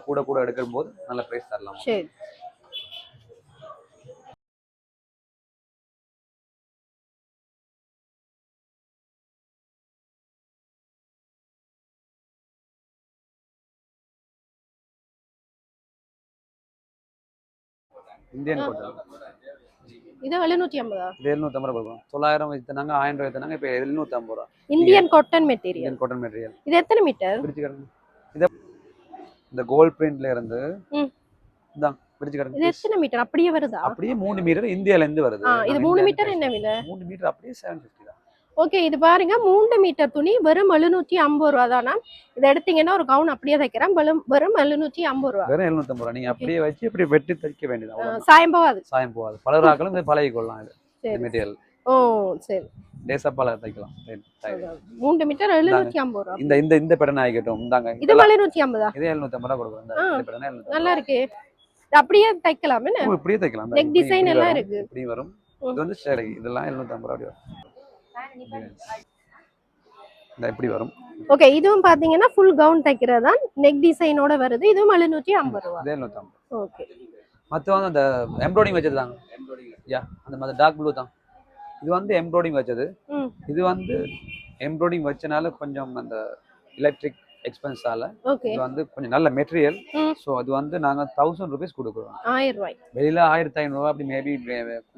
கூட எடுக்கும் போது நல்ல பிரைஸ் தரலாம். சரி இந்தியன் காட்டன் இது 750. இது 750 ரூபாய் கொடுக்கும். 900 வித்துனாங்க, 1000 ரூபாய் வித்துனாங்க. இப்போ 750 ரூபாய். Indian cotton material. Indian cotton material. இது எத்தனை மீட்டர்? பிரிச்சுக்கறங்க. இது இந்த கோல்ட் பிரிண்ட்ல இருந்து இதான் பிரிச்சுக்கறங்க. இது எத்தனை மீட்டர் அப்படியே வருதா? அப்படியே 3 மீட்டர் இந்தியால இருந்து வருது. இது 3 மீட்டர் என்ன விலை? 3 மீட்டர் அப்படியே 750 தான். ஓகே இது பாருங்க 3 மீட்டர் துணி வெறும் 750 ரூபாய் தானா. இதை எடுத்தீங்கன்னா ஒரு கவுன் அப்படியே தைக்கிறேன் வெறும் 750 ரூபாய். வெறும் 750 ரூபாய். நீங்க அப்படியே வச்சு அப்படியே வெட்டி தைக்க வேண்டியது. சாயம் போகாது. பலராக்களும் இது பழகி கொள்ளலாம். இது மெட்டீரியல். ஓ சரி. டேஸா பல தைக்கலாம். 3 மீட்டர் 750 ரூபாய். இந்த பேட்டர்ன் ஆகிட்டோம். இந்தாங்க. இது 750. இது 750 ரூபாய் கொடுக்குறோம். இந்த பேட்டர்ன் 750. நல்லா இருக்கு. அப்படியே தைக்கலாம். என்ன இப்படியே தைக்கலாம். நெக் டிசைன் எல்லாம் இருக்கு. இப்படி வரும். இது வந்து ஷேடை. இதெல்லாம் 750 ரூபாய் வரும். இப்படி வரும். ஓகே இதுவும் பாத்தீங்கன்னா ஃபுல் கவுன் தைக்கிறது தான். நெக் டிசைனோட வருது. இதுவும் 750 ரூபாய். 750. ஓகே மத்த வந்து அந்த எம்ப்ராய்டிங் வச்சது தான். யா அந்த மாதிரி டார்க் ப்ளூ தான். இது வந்து எம்ப்ராய்டிங் வச்சது. இது வந்து எம்ப்ராய்டிங் வச்சனால கொஞ்சம் அந்த எலக்ட்ரிக் எக்ஸ்பென்ஸால இது வந்து கொஞ்சம் நல்ல மெட்டீரியல். சோ அது வந்து நாங்க 1000 ரூபீஸ் கொடுக்குறோம். 1000 ரூபாய். வெளியில 1500 ரூபாய் அப்படி மேபி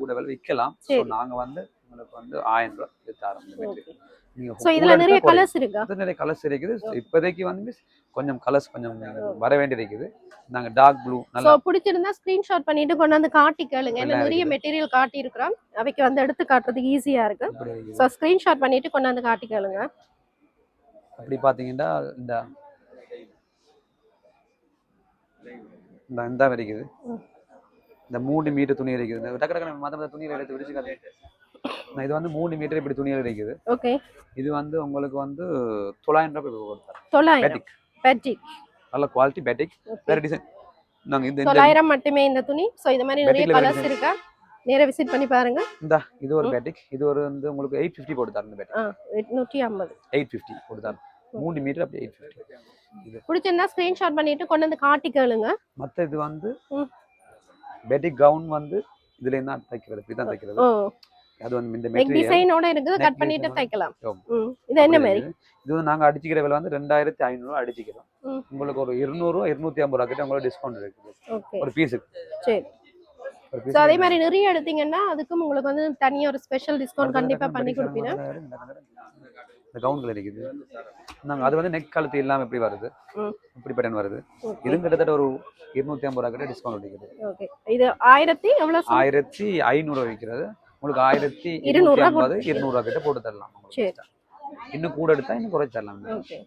கூட விலை விற்கலாம். சோ நாங்க வந்து உங்களுக்கு வந்து 1000 ரூபாய் வித்து ஆரம்பிச்சோம். சோ இதுல நிறைய கலர்ஸ் இருக்கு. நிறைய கலர்ஸ் இருக்குது. இப்போதைக்கு வந்து கொஞ்சம் கலர்ஸ் கொஞ்சம் வர வேண்டியிருக்குது. நாங்க டார்க் ப்ளூ நல்லா சோ பிடிச்சிருந்தா ஸ்கிரீன்ஷாட் பண்ணிட்டு கொண்டு வந்து காட்டி கேளுங்க. என்ன நிறைய மெட்டீரியல் காட்டி இருக்கறோம். அவைக்கு வந்து எடுத்து காட்டுறதுக்கு ஈஸியா இருக்கு. சோ ஸ்கிரீன்ஷாட் பண்ணிட்டு கொண்டு வந்து காட்டி கேளுங்க. அப்படி பாத்தீங்கன்னா இந்த வரைக்குது. இந்த 3 மீட்டர் துணி இருக்குது. டக்கு டக்கு மத்த துணியில எடுத்து விரிச்சு காட்டு. இது வந்து 3 மீட்டர் இப்படி துணியில இருக்குது. ஓகே இது வந்து உங்களுக்கு வந்து 900 ரூபாய் கொடுத்தாரு. 900 பேட்டிக். நல்ல குவாலிட்டி பேட்டிக். வேற டிசைன். நாங்க இந்த 900 மட்டுமே இந்த துணி. சோ இந்த மாதிரி நிறைய கலர்ஸ் இருக்கு. நேரா விசிட் பண்ணி பாருங்க. இது ஒரு பேட்டிக். இது ஒரு வந்து உங்களுக்கு 850 போட்டு தரணும். பேட்டிக் 850 போட்டு தரணும். 3 மீட்டர் அப்படி 850. பிடிச்சிருந்தா ஸ்கிரீன்ஷாட் பண்ணிட்டு கொண்டு வந்து காட்டி கேளுங்க. மத்த இது வந்து பெட்டிக் கவுன் வந்து இதுல என்ன தைக்கிறது, இதான் தைக்கிறது. அது வந்து இந்த மெட்டீரியல் டிசைனோட இருக்குது, கட் பண்ணிட்டு தைக்கலாம். இது என்ன மாதிரி? இது வந்து நாங்க அடிச்சிக்கிற விலை வந்து 2500 அடிச்சிக்கிறோம். உங்களுக்கு ஒரு 200 250 ரூபாய் கிட்ட உங்களுக்கு டிஸ்கவுண்ட் இருக்குது ஒரு பீஸுக்கு. சரி. சோ அதே மாதிரி நிறைய எடுத்தீங்கன்னா அதுக்கும் உங்களுக்கு வந்து தனியா ஒரு ஸ்பெஷல் டிஸ்கவுண்ட் கண்டிப்பா பண்ணி கொடுப்பீங்க. இந்த கவுன்ல இருக்குது. நாங்க அது வந்து நெக் கழுத்து இல்லாம எப்படி வருது, இப்படி பட்டன் வருது. இது கிட்டத்தட்ட ஒரு 250 ரூபாய் கிட்ட டிஸ்கவுண்ட் இருக்குது. ஓகே. இது 1000 எவ்வளவு? 1500 விக்கிறது. உங்களுக்கு 1250 200 கிட்ட போட்டு தரலாம். சரி. இன்னும் கூட எடுத்தா இன்னும் குறைச்சு தரலாம். ஓகே.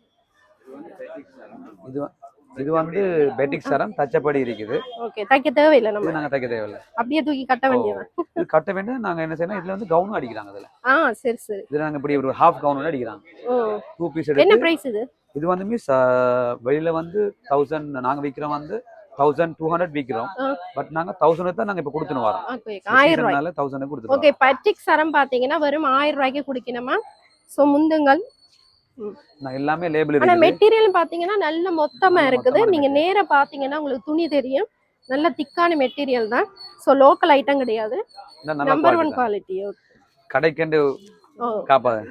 இது வந்து பெட்டிக் சரம் தச்சப்படி இருக்குது. ஓகே. தைக்க தேவையில்லை, நம்ம நாங்க தைக்க தேவையில்லை, அப்படியே தூக்கி கட்ட வேண்டியது. இது கட்ட வேண்டியது. நாங்க என்ன செய்யணும், இதுல வந்து கவுன் அடிக்கிறாங்க. இதுல சரி சரி. இதுல நாங்க இப்படி ஒரு ஹாஃப் கவுன் அடிக்கிறாங்க. 2 பீஸ் எடுத்து. என்ன பிரைஸ் இது? இது வந்து மிஸ் வெளியில வந்து 1000 நாங்க விக்கிறோம் வந்து 1200 விக்கிறோம். பட் நாங்க 1000 தான் நாங்க இப்ப கொடுத்துன்னு வரோம். 1000 ரூபாய் 1000 கொடுத்துறோம். ஓகே. பெட்டிக் சரம் பாத்தீங்கன்னா வெறும் 1000 ரூபாய்க்கு குடிக்கணுமா? சோ முந்துங்கள் நான் எல்லாமே லேபிள் இருக்கு. ஆனா மெட்டீரியல் பாத்தீங்கன்னா நல்ல மொத்தமா இருக்குது. நீங்க நேரா பாத்தீங்கன்னா உங்களுக்கு துணி தெரியும். நல்ல திக்கான மெட்டீரியல் தான். சோ லோக்கல் ஐட்டம் கிடையாது, நம்பர் 1 குவாலிட்டி. கடைக்கண்டு காப்பாது.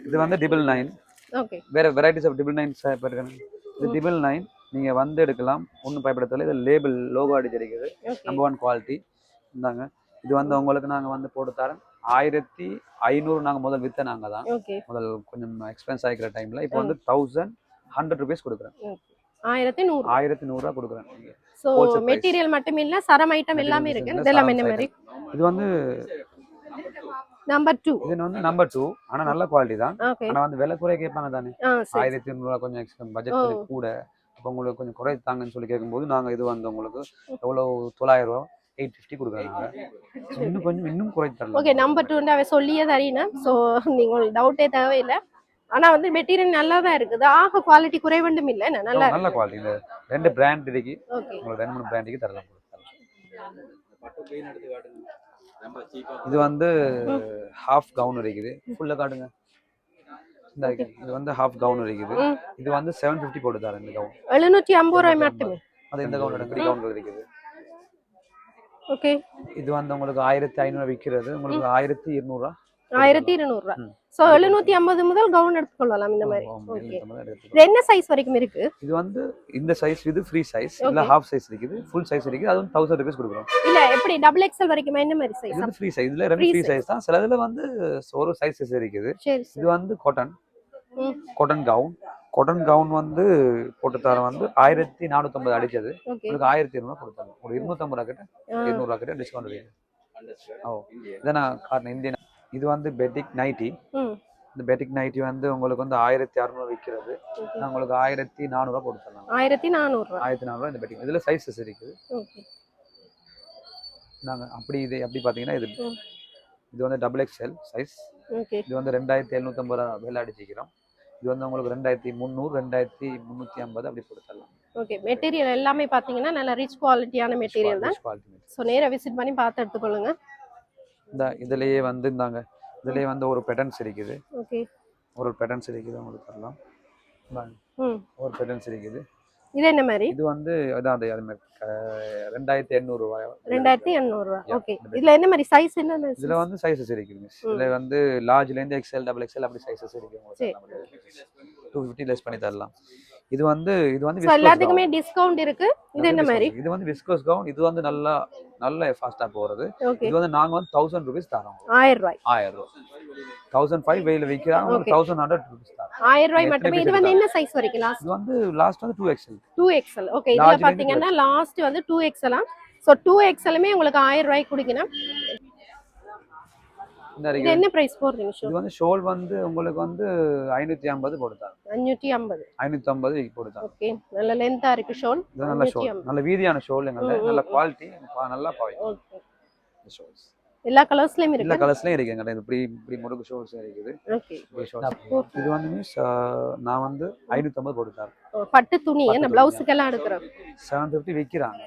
இது வந்து 999. ஓகே. வேற வெரைட்டிஸ் ஆஃப் 999 இருக்கு. இது 999 நீங்க வந்து எடுக்கலாம், ஒன்றும் பயப்படத்தல. இது லேபிள் லோகோ அடிச்சிருக்குது, நம்பர் 1 குவாலிட்டி. இந்தாங்க. இது வந்து உங்களுக்கு நாங்க வந்து போட்டு தரோம் 1500. நாங்க முதல் வித்த நாங்க தான் முதல் கொஞ்சம் எக்ஸ்பென்ஸ் ஆகிக்கிற டைம்ல இப்போ வந்து 1100 ரூபீஸ் கொடுக்குறேன். 1100 ரூபா கொடுக்குறேன். சோ மெட்டீரியல் மட்டும் இல்ல, சரம் ஐட்டம் எல்லாமே இருக்கு. இதெல்லாம் என்ன மாதிரி? இது வந்து நம்பர் 2. இது வந்து நம்பர் 2. ஆனா நல்ல குவாலிட்டி தான். ஆனா வந்து விலை குறை கேட்பாங்க தானே. 1200 ரூபா கொஞ்சம் எக்ஸ்பென்ஸ், பட்ஜெட் கூட. அப்போ உங்களுக்கு கொஞ்சம் குறை தாங்கன்னு சொல்லி கேட்கும்போது நாங்க இது வந்து உங்களுக்கு எவ்வளவு 900 ரூபா 850 கொடுக்குறாங்க. இன்னும் குறைத்து தரலாம். ஓகே. நம்பர் 2 அவ சொல்லியே தரீனா, சோ நீங்க டவுட்டே தேவையில்லை. ஆனா வந்து மெட்டீரியல் நல்லா தான் இருக்குது. ஆக குவாலிட்டி குறைவண்டும் இல்ல, நல்ல குவாலிட்டி. இந்த ரெண்டு பிராண்ட் இருக்கு, உங்களுக்கு 2-3 பிராண்டுக்கு தரலாம். இது வந்து ஹாஃப் கவுன் இருக்குது. ஃபுல்லா காட்டுங்க. இது வந்து ஹாஃப் கவுன் இருக்குது. இது வந்து 750 போட்டு தரேன். இந்த கவுன் 750 ரூபாய் மட்டுமே. அது இந்த கவுன் எடுங்க. கவுன் இருக்குது. ஓகே. இது வந்து உங்களுக்கு 1500 விக்கிறது, உங்களுக்கு 1200 ரூபாய். 1200 ரூபாய். சோ 750 முதல் கவுன் எடுத்துக்கொள்ளலாம் இந்த மாதிரி. ஓகே. இது என்ன சைஸ் வரைக்கும் இருக்கு? இது வந்து இந்த சைஸ் இது ஃப்ரீ சைஸ், இல்ல ஹாஃப் சைஸ் இருக்குது, ஃபுல் சைஸ் இருக்குது. அது 1000 ரூபாய் கொடுக்குறோம். இல்ல எப்படி டபுள் எக்ஸ்எல் வரைக்கும் என்ன மாதிரி சைஸ்? இது ஃப்ரீ சைஸ். இதுல ரெண்டு ஃப்ரீ சைஸ் தான். சிலதுல வந்து ஒரு சைஸஸ் இருக்குது. இது வந்து காட்டன் கவுன் வந்து போட்டு தர வந்து 1450 அடிச்சது உங்களுக்கு 1200 கொடுத்தாங்க. ஒரு 250 ரூபாய் கிட்ட 200 ரூபாய் கிட்ட டிஸ்கவுண்ட் இருக்கு. இதை நான் காரணம் இந்தியன். இது வந்து பெட்டிக் நைட்டி. இந்த பெட்டிக் நைட்டி வந்து உங்களுக்கு வந்து 1600 விற்கிறது. நான் உங்களுக்கு 1400 ரூபாய் போட்டு தரலாம். 1400 ரூபாய் இந்த பெட்டிக். இதுல சைஸஸ் இருக்குது. நாங்க அப்படி பாத்தீங்கன்னா இது வந்து டபுள் எக்ஸ்எல் சைஸ். இது வந்து 2750 ரூபாய் விலை அடிச்சிக்கிறோம். இது வந்து உங்களுக்கு 2300 2350 அப்படி போட்டு தரலாம். ஓகே. மெட்டீரியல் எல்லாமே பாத்தீங்கன்னா நல்ல ரிச் குவாலிட்டியான மெட்டீரியல் தான். சோ நேரா விசிட் பண்ணி பார்த்து எடுத்துக்கொள்ளுங்க. இதுலயே வந்து இந்தாங்க. இதுலயே வந்து ஒரு பேட்டர்ன்ஸ் இருக்குது. ஓகே. ஒரு பேட்டர்ன்ஸ் இருக்குது உங்களுக்கு தரலாம். ஒரு பேட்டர்ன்ஸ் இருக்குது. இது என்ன மாதிரி? இது வந்து அதான் அது 2800 ரூபாய். 2800 ரூபாய். ஓகே. இதுல என்ன மாதிரி சைஸ் என்ன? இதுல வந்து சைஸஸ் இருக்கு மிஸ். இதுல வந்து லார்ஜ்ல இருந்து எக்ஸ்எல் டபுள் எக்ஸ்எல் அப்படி சைஸஸ் இருக்கு உங்களுக்கு. 250 லெஸ் பண்ணி தரலாம். இது வந்து எல்லாத்துக்குமே டிஸ்கவுண்ட் இருக்கு. இது என்ன மாதிரி? இது வந்து விஸ்கோஸ் கவுன். இது வந்து நல்ல ஃபாஸ்டா போறது. இது வந்து நாங்க வந்து 1000 ரூபாய் தரோம். 1000 ரூபாய். 1005 வெயில விக்கிறாங்க. 1100 ரூபாய் தரோம். 1000 ரூபாய் மட்டுமே. இது வந்து என்ன சைஸ் வரைக்கும் லாஸ்ட்? இது வந்து லாஸ்ட் வந்து 2XL. 2XL. ஓகே. இதுல பாத்தீங்கன்னா லாஸ்ட் வந்து 2XL. சோ 2XLமே உங்களுக்கு 1000 ரூபாய்க்கு குடிக்கணும். இது என்ன பிரைஸ் போடுறீங்க? இது வந்து ஷோல் வந்து உங்களுக்கு வந்து 550 போடுதாங்க. 550 போடுதாங்க. ஓகே. நல்ல லெந்தா இருக்கு ஷோல். இது நல்ல ஷோல். நல்ல வீதியான ஷோல். நல்ல குவாலிட்டி, நல்லா பாய். ஓகே. இந்த ஷோல்ஸ் எல்லா கலர்ஸ்லயும் இருக்கு. எல்லா கலர்ஸ்லயும் இருக்குங்க. இப்படி முருகு ஷோல்ஸ் இருக்குது. ஓகே. இது வந்து மிஸ் நான் வந்து 550 போடுதாங்க. பட்டு துணி என்ன ப்ளவுஸ்க்கு எல்லாம் எடுக்கறோம். 750 விக்கிறாங்க.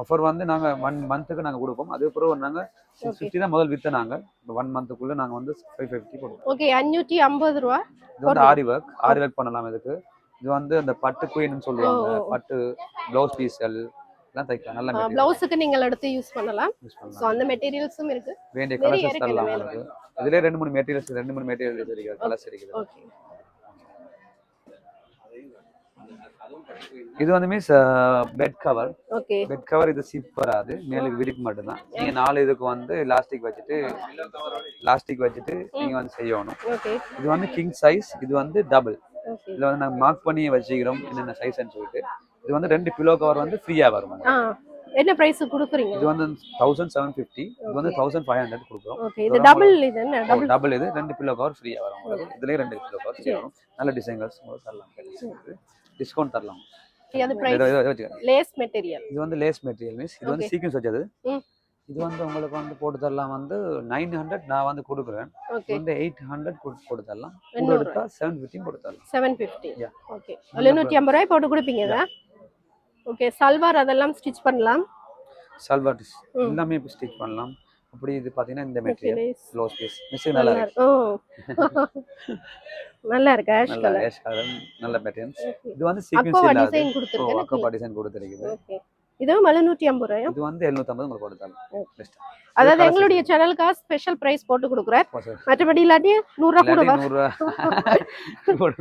ஆஃபர் வந்து நாங்க 1 மந்த்துக்கு நாங்க கொடுப்போம். அது அப்புறம் நாங்க 650 தான் முதல் வித்த. நாங்க 1 மந்த்துக்குள்ள நாங்க வந்து 550 போடுவோம். ஓகே. 550 ரூபாய். இது வந்து ஆரி ஒர்க் பண்ணலாம். இதுக்கு இது வந்து அந்த பட்டு குயின்னு சொல்லுவாங்க, பட்டு ப்ளவுஸ் பீஸ்கள் எல்லாம் தைக்கலாம். நல்ல மெட்டீரியல். ப்ளவுஸுக்கு நீங்கள் எடுத்து யூஸ் பண்ணலாம். சோ அந்த மெட்டீரியல்ஸும் இருக்கு. வேண்டிய கலர்ஸ் தரலாம் உங்களுக்கு. இதுல 2 3 மெட்டீரியல்ஸ் இருக்கு, கலர்ஸ் இருக்குது. ஓகே. இது வந்து means bed cover. Okay. Bed cover இது சிப் வராது, மேலுக்கு விரிப்பு மட்டும் தான். நீங்க 4 இதுக்கு வந்து லாஸ்டிக் வச்சுட்டு நீங்க வந்து செய்யணும். ஓகே. இது வந்து கிங் சைஸ், இது வந்து டபுள். இதுல வந்து நாங்க மார்க் பண்ணி வச்சிக்கிறோம் என்னென்ன சைஸ்ன்னு சொல்லிட்டு. இது வந்து 2 பில்லோ கவர் வந்து ஃப்ரீயா வரும். என்ன பிரைஸ் கொடுக்குறீங்க? இது வந்து 1750, இது வந்து 1500 கொடுக்குறோம். ஓகே. இது டபுள், இது என்ன டபுள், இது 2 பில்லோ கவர் ஃப்ரீயா வரும் உங்களுக்கு. இதுலயே 2 பில்லோ கவர் ஃப்ரீயா வரும். நல்ல டிசைன்ஸ் உங்களுக்கு தரலாம், டிஸ்கவுண்ட் தரலாம். இது பிரைஸ் லேஸ் மெட்டீரியல். இது வந்து லேஸ் மெட்டீரியல் மீன்ஸ் இது வந்து சீக்வென்ஸ் வச்சது. இது வந்து உங்களுக்கு வந்து போட்டு தரலாம் வந்து 900 நான் வந்து கொடுக்குறேன். வந்து 800 போட்டு தரலாம். கூட எடுத்தா 750 போட்டு தரலாம். 750. ஓகே. 750 ரூபாய் போட்டு கொடுப்பீங்க. ஓகே. சல்வார் அதெல்லாம் ஸ்டிட்ச் பண்ணலாம். சல்வார் எல்லாமே ஸ்டிட்ச் பண்ணலாம். அப்படி இது பாத்தீங்கன்னா இந்த மெட்டீரியல் க்ளோஸ் பீஸ் மிஷின் நல்லா இருக்கு. நல்லா இருக்கு. ஆஷ் கலர் நல்ல பேட்டர்ன்ஸ். இது வந்து சீக்வென்ஸ் டிசைன் கொடுத்திருக்கேன். அக்கா டிசைன் கொடுத்திருக்கீங்க. ஓகே. இதுவும் 750 ரூபாய். இது வந்து 750 உங்களுக்கு போட்டு தரலாம். பெஸ்ட். அதாவது எங்களுடைய சேனலுக்கு ஸ்பெஷல் பிரைஸ் போட்டு கொடுக்குறேன். மற்றபடி இல்லாட்டி 100 ரூபாய் கூட 100 ரூபாய்.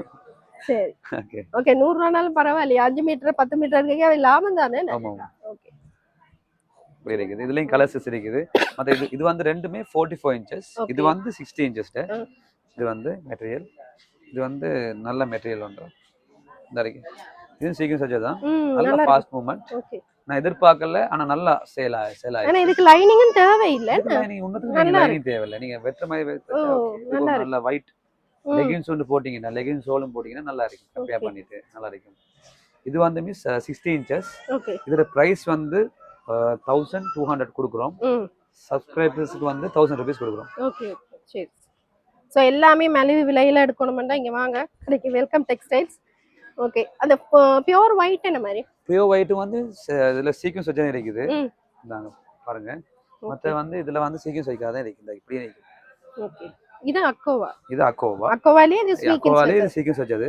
சரி. ஓகே. ஓகே. 100 ரூபாய்னாலும் பரவாயில்லை. 5 மீட்டர் 10 மீட்டருக்கு லாபம் தானே. ஆமா. ஓகே. இருக்குது. இதுலயும் கலர்ஸ் இருக்குது. மத்த இது வந்து ரெண்டுமே 44 இன்ச்சஸ். இது வந்து 60 இன்ச்சஸ். இது வந்து மெட்டீரியல். இது வந்து நல்ல மெட்டீரியல் ஒன்று. இந்த இருக்கு. இது சீக்வென்ஸ் வச்சதான். நல்ல ஃபாஸ்ட் மூவ்மென்ட். ஓகே. நான் எதிர்பார்க்கல, ஆனா நல்லா சேல் ஆயிடுச்சு. ஆனா இதுக்கு லைனிங்கும் தேவை இல்ல. லைனிங் உன்னதுக்கு லைனிங் தேவை இல்ல. நீங்க வெற்ற மாதிரி வெச்சா நல்ல ஒயிட் லெகின்ஸ் வந்து போட்டீங்கன்னா, லெகின்ஸ் சோலும் போட்டீங்கன்னா நல்லா இருக்கும். கம்பேர் பண்ணிட்டு நல்லா இருக்கும். இது வந்து மிஸ் 60 இன்ச்சஸ். ஓகே. இதோட பிரைஸ் வந்து 1200 கொடுக்குறோம். சப்ஸ்கிரைபர்ஸ்க்கு வந்து 1000 ரூபீஸ் கொடுக்குறோம். ஓகே. சரி. சோ எல்லாமே மலிவு விலையில எடுக்கணும்னா இங்க வாங்க. கடைக்கு வெல்கம் டெக்ஸ்டைல்ஸ். ஓகே. அந்த பியூர் ஒயிட் என்ன மாதிரி? பியூர் ஒயிட் வந்து இதுல சீக்வென்ஸ் வச்சே இருக்குது. இந்தாங்க பாருங்க. மத்த வந்து இதுல வந்து சீக்வென்ஸ் வைக்காத இருக்குது. இப்படியே இருக்கு. ஓகே. இது அக்கோவா. இது அக்கோவா. அக்கோவாலே இது சீக்வென்ஸ் வச்சது.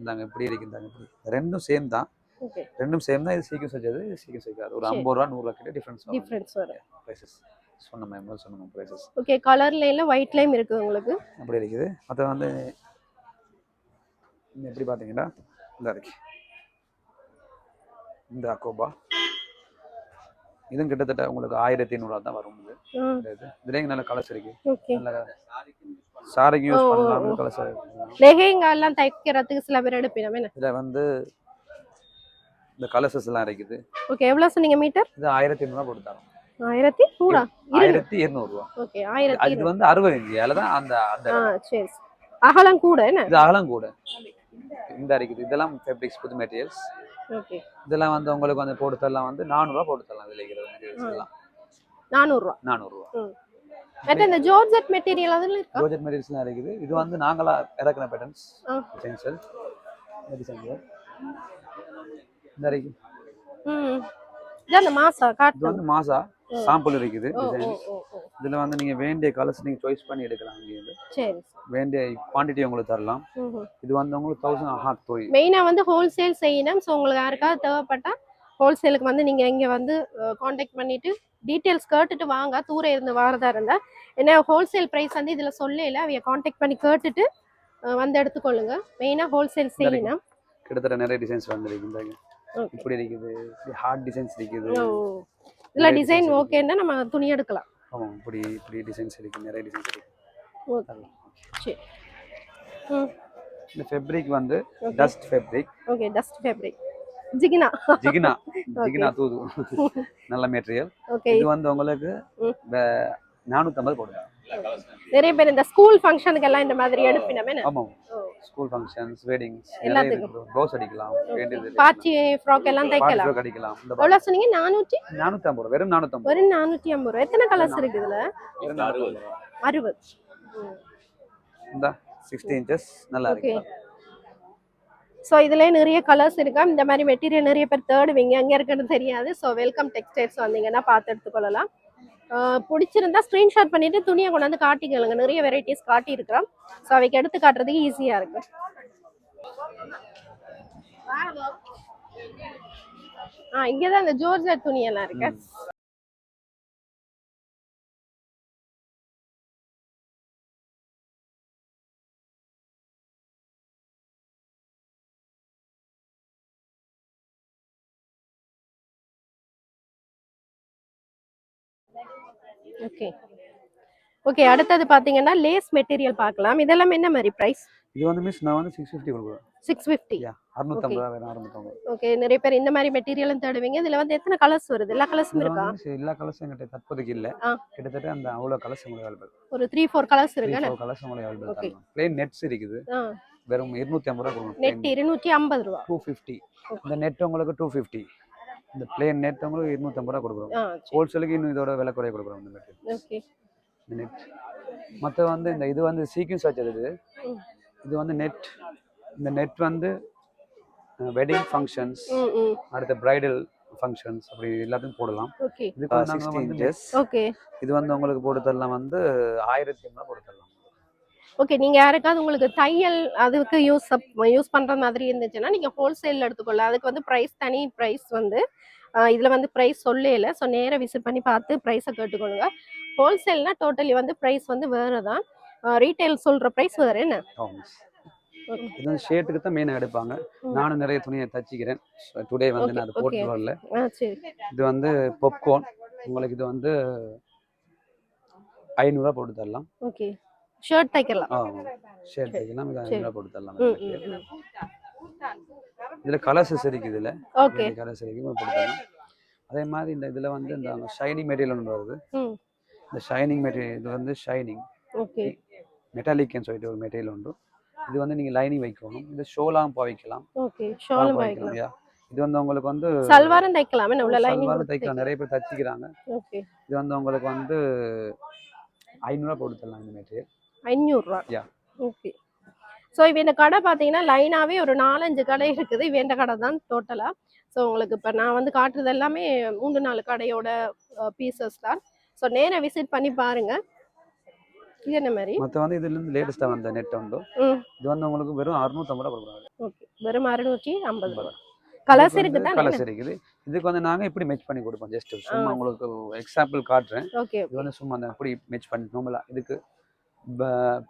இந்தாங்க இப்படி இருக்கு. இந்தாங்க இப்படி. ரெண்டும் சேம் தான். ஓகே. ரெண்டும் சேம் தான். இது சீக்வென்ஸ் வச்சது, சீக்வென்ஸ் வைக்காத. ஒரு 50 ரூபாய் 100 ரூபாய் கிட்ட டிஃபரன்ஸ் வரும். பிரைसेस சொன்னோம் பிரைसेस. ஓகே. கலர்ல இல்ல ஒயிட்லயும் இருக்கு உங்களுக்கு. அப்படி இருக்குது. மத்த வந்து எப்படி பாத்தீங்கன்னா இந்த இருக்கு. இந்த அக்கோபா இதுவும் கிட்டத்தட்ட உங்களுக்கு 1500 தான் வரும். இதுலயும் நல்ல கலர்ஸ் இருக்கு. நல்ல சாரிக்கு யூஸ் பண்ணலாம். கலர்ஸ் லெஹெங்கா எல்லாம் தைக்கிறதுக்கு சில பேர் எடுப்பீங்க. இதுல வந்து இந்த கலர்ஸ் எல்லாம் இருக்குது. ஓகே. எவ்வளவு சொன்னீங்க மீட்டர்? இது 1500 போட்டு தரோம். 1200 ரூபாய். ஓகே. 1200. இது வந்து 60 இன்ச்சில தான் அந்த சரி. அகலம் கூட என்ன? இது அகலம் கூட. இந்த இருக்குது. இதெல்லாம் ஃபேப்ரிக்ஸ் புது மெட்டீரியல்ஸ். ஓகே. இதெல்லாம் வந்து உங்களுக்கு வந்து போட்டு தரலாம் வந்து 400 ரூபாய் போட்டு தரலாம். இதுல இருக்கிற மெட்டீரியல்ஸ் எல்லாம் 400 ரூபாய். 400 ரூபாய். மற்ற இந்த ஜார்ஜெட் மெட்டீரியல் அதெல்லாம் இருக்கா? ஜார்ஜெட் மெட்டீரியல்ஸ்லாம் இருக்குது. இது வந்து நாங்களா இறக்குன பேட்டர்ன்ஸ். டிசைன்ஸ். இந்த டிசைன் இந்த இருக்கு. இது அந்த மாசா காட்டு. இது வந்து மாசா சாம்பிள் இருக்குது. டிசைன். இதுல வந்து நீங்க வேண்டிய கலர்ஸ் நீங்க சாய்ஸ் பண்ணி எடுக்கலாம். இங்க சரி. வேண்டிய குவாண்டிட்டி உங்களுக்கு தரலாம். இது வந்து உங்களுக்கு 1000 போய் மெயினா வந்து ஹோல்சேல் செய்யணும். சோ உங்களுக்கு யாருக்காவது தேவைப்பட்டா ஹோல்சேலுக்கு வந்து நீங்க இங்க வந்து கான்டாக்ட் பண்ணிட்டு டீடைல்ஸ் கேட்டுட்டு வாங்க. தூர இருந்து வாரதா இருந்தா ஏன்னா ஹோல்சேல் பிரைஸ் வந்து இதுல சொல்லல. அவைய கான்டாக்ட் பண்ணி கேட்டுட்டு வந்து எடுத்துக்கொள்ளுங்க. மெயினா ஹோல்சேல் செய்யணும். கிட்டத்தட்ட நிறைய டிசைன்ஸ் வந்துருக்குங்க. இப்படி இருக்குது. இப்படி ஹார்ட் டிசைன்ஸ் இருக்குது. இல்ல டிசைன் ஓகேன்னா நம்ம துணி எடுக்கலாம். ஆமா. இப்படி டிசைன்ஸ் இருக்கு. நிறைய டிசைன்ஸ் இருக்கு. ஓகே. சரி. இந்த ஃபேப்ரிக் வந்து dust fabric. Okay. Dust fabric. ஜிகினா தூது. நல்ல மெட்டீரியல். இது வந்து உங்களுக்கு 450 போடுங்க. நிறைய பேர் இந்த ஸ்கூல் ஃபங்க்ஷனுக்கு எல்லாம் இந்த மாதிரி எடுப்பினமே. ஆமா. ஸ்கூல் ஃபங்க்ஷன்ஸ், வெட்டிங்ஸ் எல்லாத்துக்கும் ப்ளவுஸ் அடிக்கலாம். வேண்டியது பாச்சி ஃப்ராக் எல்லாம் தைக்கலாம். ஃப்ராக் அடிக்கலாம். எவ்வளவு சொன்னீங்க? 450 ரூபாய். வெறும் 450. வெறும் 450 ரூபாய். எத்தனை கலர்ஸ் இருக்கு இதுல? 60. இந்த 60 இன்ச்சஸ் நல்லா இருக்கு. சோ இதுல நிறைய கலர்ஸ் இருக்கா. இந்த மாதிரி மெட்டீரியல் நிறைய பேர் தேடுவீங்க. எங்க இருக்குன்னு தெரியாது. சோ வெல்கம் டெக்ஸ்டைல்ஸ் வந்தீங்கன்னா பார்த்து எடுத்துக்கொள்ளலாம். பிடிச்சிருந்தா ஸ்கிரீன்ஷாட் பண்ணிட்டு துணியை கொண்டு வந்து காட்டிக்கலுங்க. நிறைய வெரைட்டிஸ் காட்டி இருக்கிறோம். ஸோ அவைக்கு எடுத்து காட்டுறதுக்கு ஈஸியா இருக்கு. இங்கதான் இந்த ஜோர்ஜெட் துணி எல்லாம் இருக்கு. ஓகே ஓகே, அடுத்தது பாத்தீங்கன்னா லேஸ் மெட்டீரியல் பார்க்கலாம். இதெல்லாம் என்ன மாதிரி பிரைஸ்? இது வந்து மிஸ் நான் வந்து 650 கொடுக்குறேன். 650. 650 வேற 650. ஓகே, நிறைய பேர் இந்த மாதிரி மெட்டீரியலும் தேடுவீங்க. இதுல வந்து எத்தனை கலர்ஸ் வருது? எல்லா கலர்ஸும் இருக்கா? எல்லா கலர்ஸும் என்கிட்ட தற்போதைக்கு இல்ல. கிட்டத்தட்ட அந்த அவ்வளவு கலர்ஸ் உங்களுக்கு அவைலபிள். ஒரு 3-4 கலர்ஸ் இருக்கு. 3-4 கலர்ஸ் உங்களுக்கு அவைலபிள் தான். ப்ளைன் நெட்ஸ் இருக்குது. வெறும் 250 ரூபாய் கொடுக்கணும். நெட் 250 ரூபாய். 250. இந்த நெட் உங்களுக்கு 250. இந்த ப்ளைன் நெட் உங்களுக்கு 250 ரூபாய் கொடுக்குறோம். ஹோல்சேலுக்கு இன்னும் இதோட விலை குறைய கொடுக்குறோம் இந்த மெட்டீரியல். ஓகே. இந்த நெட் மத்த வந்து இந்த இது வந்து சீக்வென்ஸ் வச்சது. இது வந்து நெட். இந்த நெட் வந்து வெட்டிங் ஃபங்க்ஷன்ஸ், அடுத்த பிரைடல் ஃபங்க்ஷன்ஸ் அப்படி எல்லாத்தையும் போடலாம். ஓகே. இது 60 இன்ச்சஸ். ஓகே. இது வந்து உங்களுக்கு போட்டு தரலாம் வந்து 1500 போட்டு தரலாம். ஓகே, நீங்க யாருக்காவது உங்களுக்கு தையல் அதுக்கு யூஸ் பண்ற மாதிரி இருந்துச்சுன்னா நீங்க ஹோல்சேல்ல எடுத்துக்கொள்ளலாம். அதுக்கு வந்து பிரைஸ் தனி பிரைஸ் வந்து இதுல வந்து பிரைஸ் சொல்லல. ஸோ நேராக விசிட் பண்ணி பார்த்து ப்ரைஸை கேட்டுக்கொள்ளுங்க. ஹோல்சேல்னா டோட்டலி வந்து பிரைஸ் வந்து வேற தான். ரீட்டைல் சொல்ற பிரைஸ் வேற என்ன? இது வந்து ஷேட்டுக்கு தான் மெயினாக எடுப்பாங்க. நானும் நிறைய துணியை தச்சிக்கிறேன். டுடே வந்து நான் அதை போட்டு வரல. இது வந்து பாப்கார்ன் உங்களுக்கு இது வந்து 500 ரூபாய் போட்டு தரலாம். ஓகே. ஷர்ட் தைக்கலாம். ஷர்ட் தைக்கலாம். இது 500 ரூபாய் போட்டு தரலாம். இதுல கலர்ஸ் இருக்கு. இதுல ஓகே கலர்ஸ் இருக்கு போட்டு தரலாம். அதே மாதிரி இந்த இதுல வந்து இந்த ஷைனிங் மெட்டீரியல் ஒன்று வருது. இந்த ஷைனிங் மெட்டீரியல் இது வந்து ஷைனிங் ஓகே மெட்டாலிக்னு சொல்லிட்டு ஒரு மெட்டீரியல் உண்டு. இது வந்து நீங்க லைனிங் வைக்கணும். இது ஷோலாம் பாவிக்கலாம். ஓகே ஷோலாம் பாவிக்கலாம். இது வந்து உங்களுக்கு வந்து சல்வாரும் தைக்கலாம். என்ன உள்ள லைனிங் சல்வாரும் தைக்கலாம். நிறைய பேர் தச்சிக்கிறாங்க. ஓகே. இது வந்து உங்களுக்கு வந்து 500 ரூபாய் போட்டு தரலாம் இந்த மெட்டீரியல். 500 ரூபாய். Yeah okay. ஸோ இந்த கடை பார்த்தீங்கன்னா லைனாகவே ஒரு 4-5 கடை இருக்குது. இந்த கடை தான் டோட்டலாக. ஸோ உங்களுக்கு இப்போ நான் வந்து காட்டுறது எல்லாமே 3-4 கடையோட பீசஸ் தான். ஸோ நேராக விசிட் பண்ணி பாருங்க. இது என்ன மாதிரி மற்ற வந்து இதுல இருந்து லேட்டஸ்டா வந்த நெட் உண்டு. இது வந்து உங்களுக்கு வெறும் 650 ரூபாய் கொடுக்குறாங்க. ஓகே, வெறும் 650 ரூபாய். கலர்ஸ் இருக்குது. கலர்ஸ் இருக்குது. இதுக்கு வந்து நாங்க இப்படி மேட்ச் பண்ணி கொடுப்போம். ஜஸ்ட் சும்மா உங்களுக்கு எக்ஸாம்பிள் காட்டுறேன். ஓகே. இது வந்து சும்மா அந்த அப்படி மேட்ச் பண்ணி நார்மலா இதுக்கு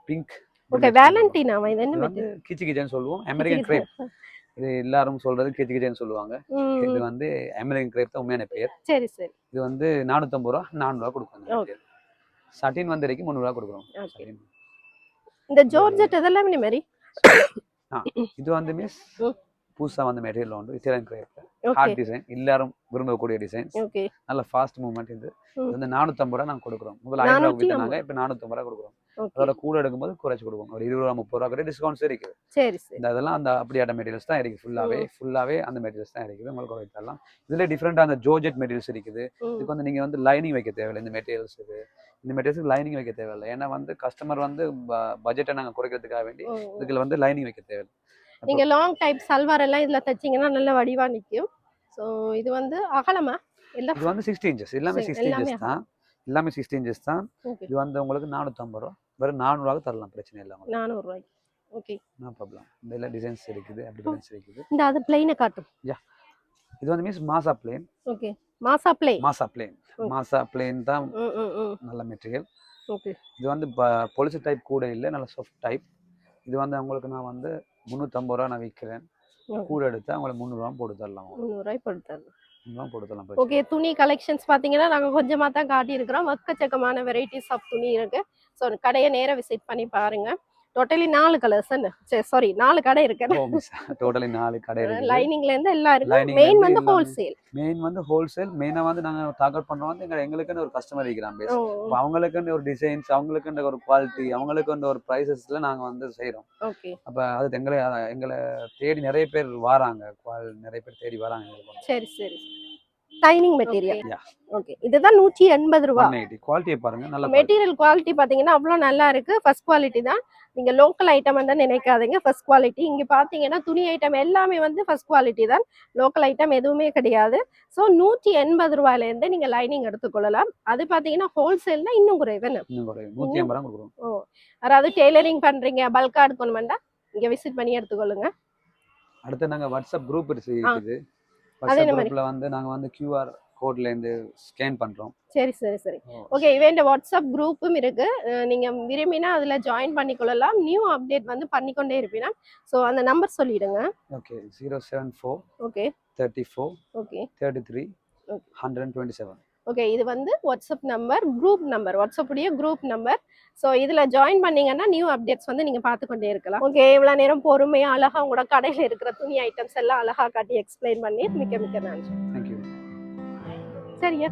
பிங்க். ஓகே, வேலண்டைனாவா? இது என்ன வந்து கிச்சி கிச்சன்னு சொல்லுவோம். American crepe. இது எல்லாரும் சொல்றது கிச்சி கிச்சன்னு சொல்லுவாங்க. இது வந்து அமெரிக்கன் கிரேப் தான் உண்மையான பேர். சரி சரி. இது வந்து 450 ரூபாய் 400 ரூபாய் கொடுப்பாங்க. சட்டின் வந்து வரைக்கும் 300 ரூபாய் கொடுக்குறோம். இந்த ஜார்ஜெட் இதெல்லாம் என்ன மாதிரி? இது வந்து மிஸ் புதுசா வந்து மெட்டீரியல் உண்டு. இட்டாலியன் கிரேப் ஹார்ட் டிசைன் எல்லாரும் விரும்பக்கூடிய டிசைன். நல்ல ஃபாஸ்ட் மூவ்மெண்ட். இது வந்து 450 ரூபாய் நாங்க கொடுக்குறோம். முதல்ல 500 ரூபாய் வித்தாங்க. இப்போ 450 ரூபாய் கொடுக்குறோம். அதோட கூட எடுக்கும்போது குறைச்சு கொடுப்போம். ஒரு 20 ரூபாய் 30 ரூபாய் கூட டிஸ்கவுண்ட்ஸ் இருக்குது. சரி சரி. இந்த அதெல்லாம் அந்த அப்படியாட்ட மெட்டீரியல்ஸ் தான் இருக்குது. ஃபுல்லாவே அந்த மெட்டீரியல்ஸ் தான் இருக்குது. உங்களுக்கு குறைச்சு தரலாம். இதுல டிஃப்ரெண்டா அந்த ஜோர்ஜெட் மெட்டீரியல்ஸ் இருக்குது. இதுக்கு வந்து நீங்க வந்து லைனிங் வைக்க தேவையில்லை. இந்த மெட்டீரியல்ஸுக்கு லைனிங் வைக்க தேவையில்லை. ஏன்னா வந்து கஸ்டமர் வந்து பட்ஜெட்டை நாங்க குறைக்கிறதுக்காக வேண்டி இதுல வந்து லைனிங் வைக்க தேவையில்லை. நீங்க லாங் டைப் சல்வார் எல்லாம் இதுல தச்சீங்கன்னா நல்ல வடிவா நிக்கும். சோ இது வந்து அகலமா எல்லாம் இது வந்து 60 இன்ச்சஸ். எல்லாமே 60 இன்ச்சஸ் தான். எல்லாமே 60 இன்ச்சஸ் தான். இது வந்து உங்களுக்கு 450 ரூபாய். வெறும் 400 ரூபாய்க்கு தரலாம். பிரச்சனை இல்ல. 400 ரூபாய். Okay, no problem. இதெல்லாம் டிசைன்ஸ் இருக்குது. அப்படி டிசைன்ஸ் இருக்குது. இந்த அது ப்ளைனை காட்டும். யா, இது வந்து மீன்ஸ் மாசா ப்ளைன். ஓகே, மாசா ப்ளைன். மாசா ப்ளைன் தான் நல்ல மெட்டீரியல். ஓகே. இது வந்து பாலிஸ்டர் டைப் கூட இல்ல, நல்ல சாஃப்ட் டைப். இது வந்து உங்களுக்கு நான் வந்து 350 ரூபாய் நான் விற்கிறேன். கூட எடுத்தா உங்களுக்கு 300 ரூபாய் போட்டு தரலாம். 300 ரூபாய் போட்டு தரலாம். ஓகே. துணி கலெக்ஷன்ஸ் பாத்தீங்கன்னா நாங்க கொஞ்சமா தான் காட்டி இருக்கிறோம். எக்கச்சக்கமான வெரைட்டிஸ் ஆஃப் துணி இருக்கு. ஸோ கடையை நேரா விசிட் பண்ணி பாருங்க. Totally 4 colours. சாரி 4 கடை இருக்கு. டோட்டலி 4 கடை இருக்கு. லைனிங்ல இருந்து எல்லாம் இருக்கு. மெயின் வந்து ஹோல்சேல். மெயினா வந்து நாங்க டார்கெட் பண்றோம் வந்து எங்களுக்குன்னு ஒரு கஸ்டமர் இருக்கிறாங்க. இப்போ அவங்களுக்குன்னு ஒரு டிசைன்ஸ், அவங்களுக்குன்னு ஒரு குவாலிட்டி, அவங்களுக்குன்னு ஒரு பிரைசஸ்ல நாங்க வந்து செய்றோம். ஓகே. அப்ப அது எங்களை தேடி நிறைய பேர் வராங்க. நிறைய பேர் தேடி வராங்க. சரி சரி. Dining material. ஓகே, இதுதான் 180 ரூபாய். 180. குவாலிட்டியை பாருங்க. நல்ல மெட்டீரியல் குவாலிட்டி பாத்தீங்கன்னா அவ்வளவு நல்லா இருக்கு. ஃபர்ஸ்ட் குவாலிட்டி தான். நீங்க லோக்கல் ஐட்டம் வந்து நினைக்காதீங்க. First quality. இங்க பாத்தீங்கன்னா துணி ஐட்டம் எல்லாமே வந்து ஃபர்ஸ்ட் குவாலிட்டி தான். லோக்கல் ஐட்டம் எதுவுமே கிடையாது. ஸோ 180 ரூபாயில இருந்து நீங்க லைனிங் எடுத்துக்கொள்ளலாம். அது பாத்தீங்கன்னா ஹோல்சேல்னா இன்னும் குறைவு. 180 ரூபாய் கொடுக்குறோம். ஓ, அதாவது டெய்லரிங் பண்றீங்க, பல்கா எடுக்கணும்னா இங்க விசிட் பண்ணி எடுத்துக்கொள்ளுங்க. அடுத்து நாங்க வாட்ஸ்அப் குரூப் இருக்குது. அதே வாட்ஸ்அப் மாதிரி குரூப்ல வந்து நாங்க வந்து QR கோட்ல இருந்து ஸ்கேன் பண்றோம். சரி சரி சரி ஓகே. இவன் வாட்ஸ்அப் குரூப்பும் இருக்கு. நீங்க விரும்பினா அதுல ஜாயின் பண்ணிக்கொள்ளலாம். நியூ அப்டேட் வந்து பண்ணிக்கொண்டே இருப்பீனா. ஸோ அந்த நம்பர் சொல்லிடுங்க. Okay 074 okay 34 okay 33 okay 127. Okay. இது வந்து WhatsApp number, group number, WhatsApp உடைய குரூப் நம்பர். ஸோ இதுல ஜாயின் பண்ணீங்கன்னா நியூ அப்டேட்ஸ் வந்து நீங்க பார்த்துக்கொண்டே இருக்கலாம். ஓகே. இவ்வளவு நேரம் பொறுமையா அழகா உங்களோட கடையில இருக்கிற துணி ஐட்டம்ஸ் எல்லாம் அழகா காட்டி எக்ஸ்பிளைன் பண்ணி மிக்க மிக்க நன்றி. Thank you. சரியா?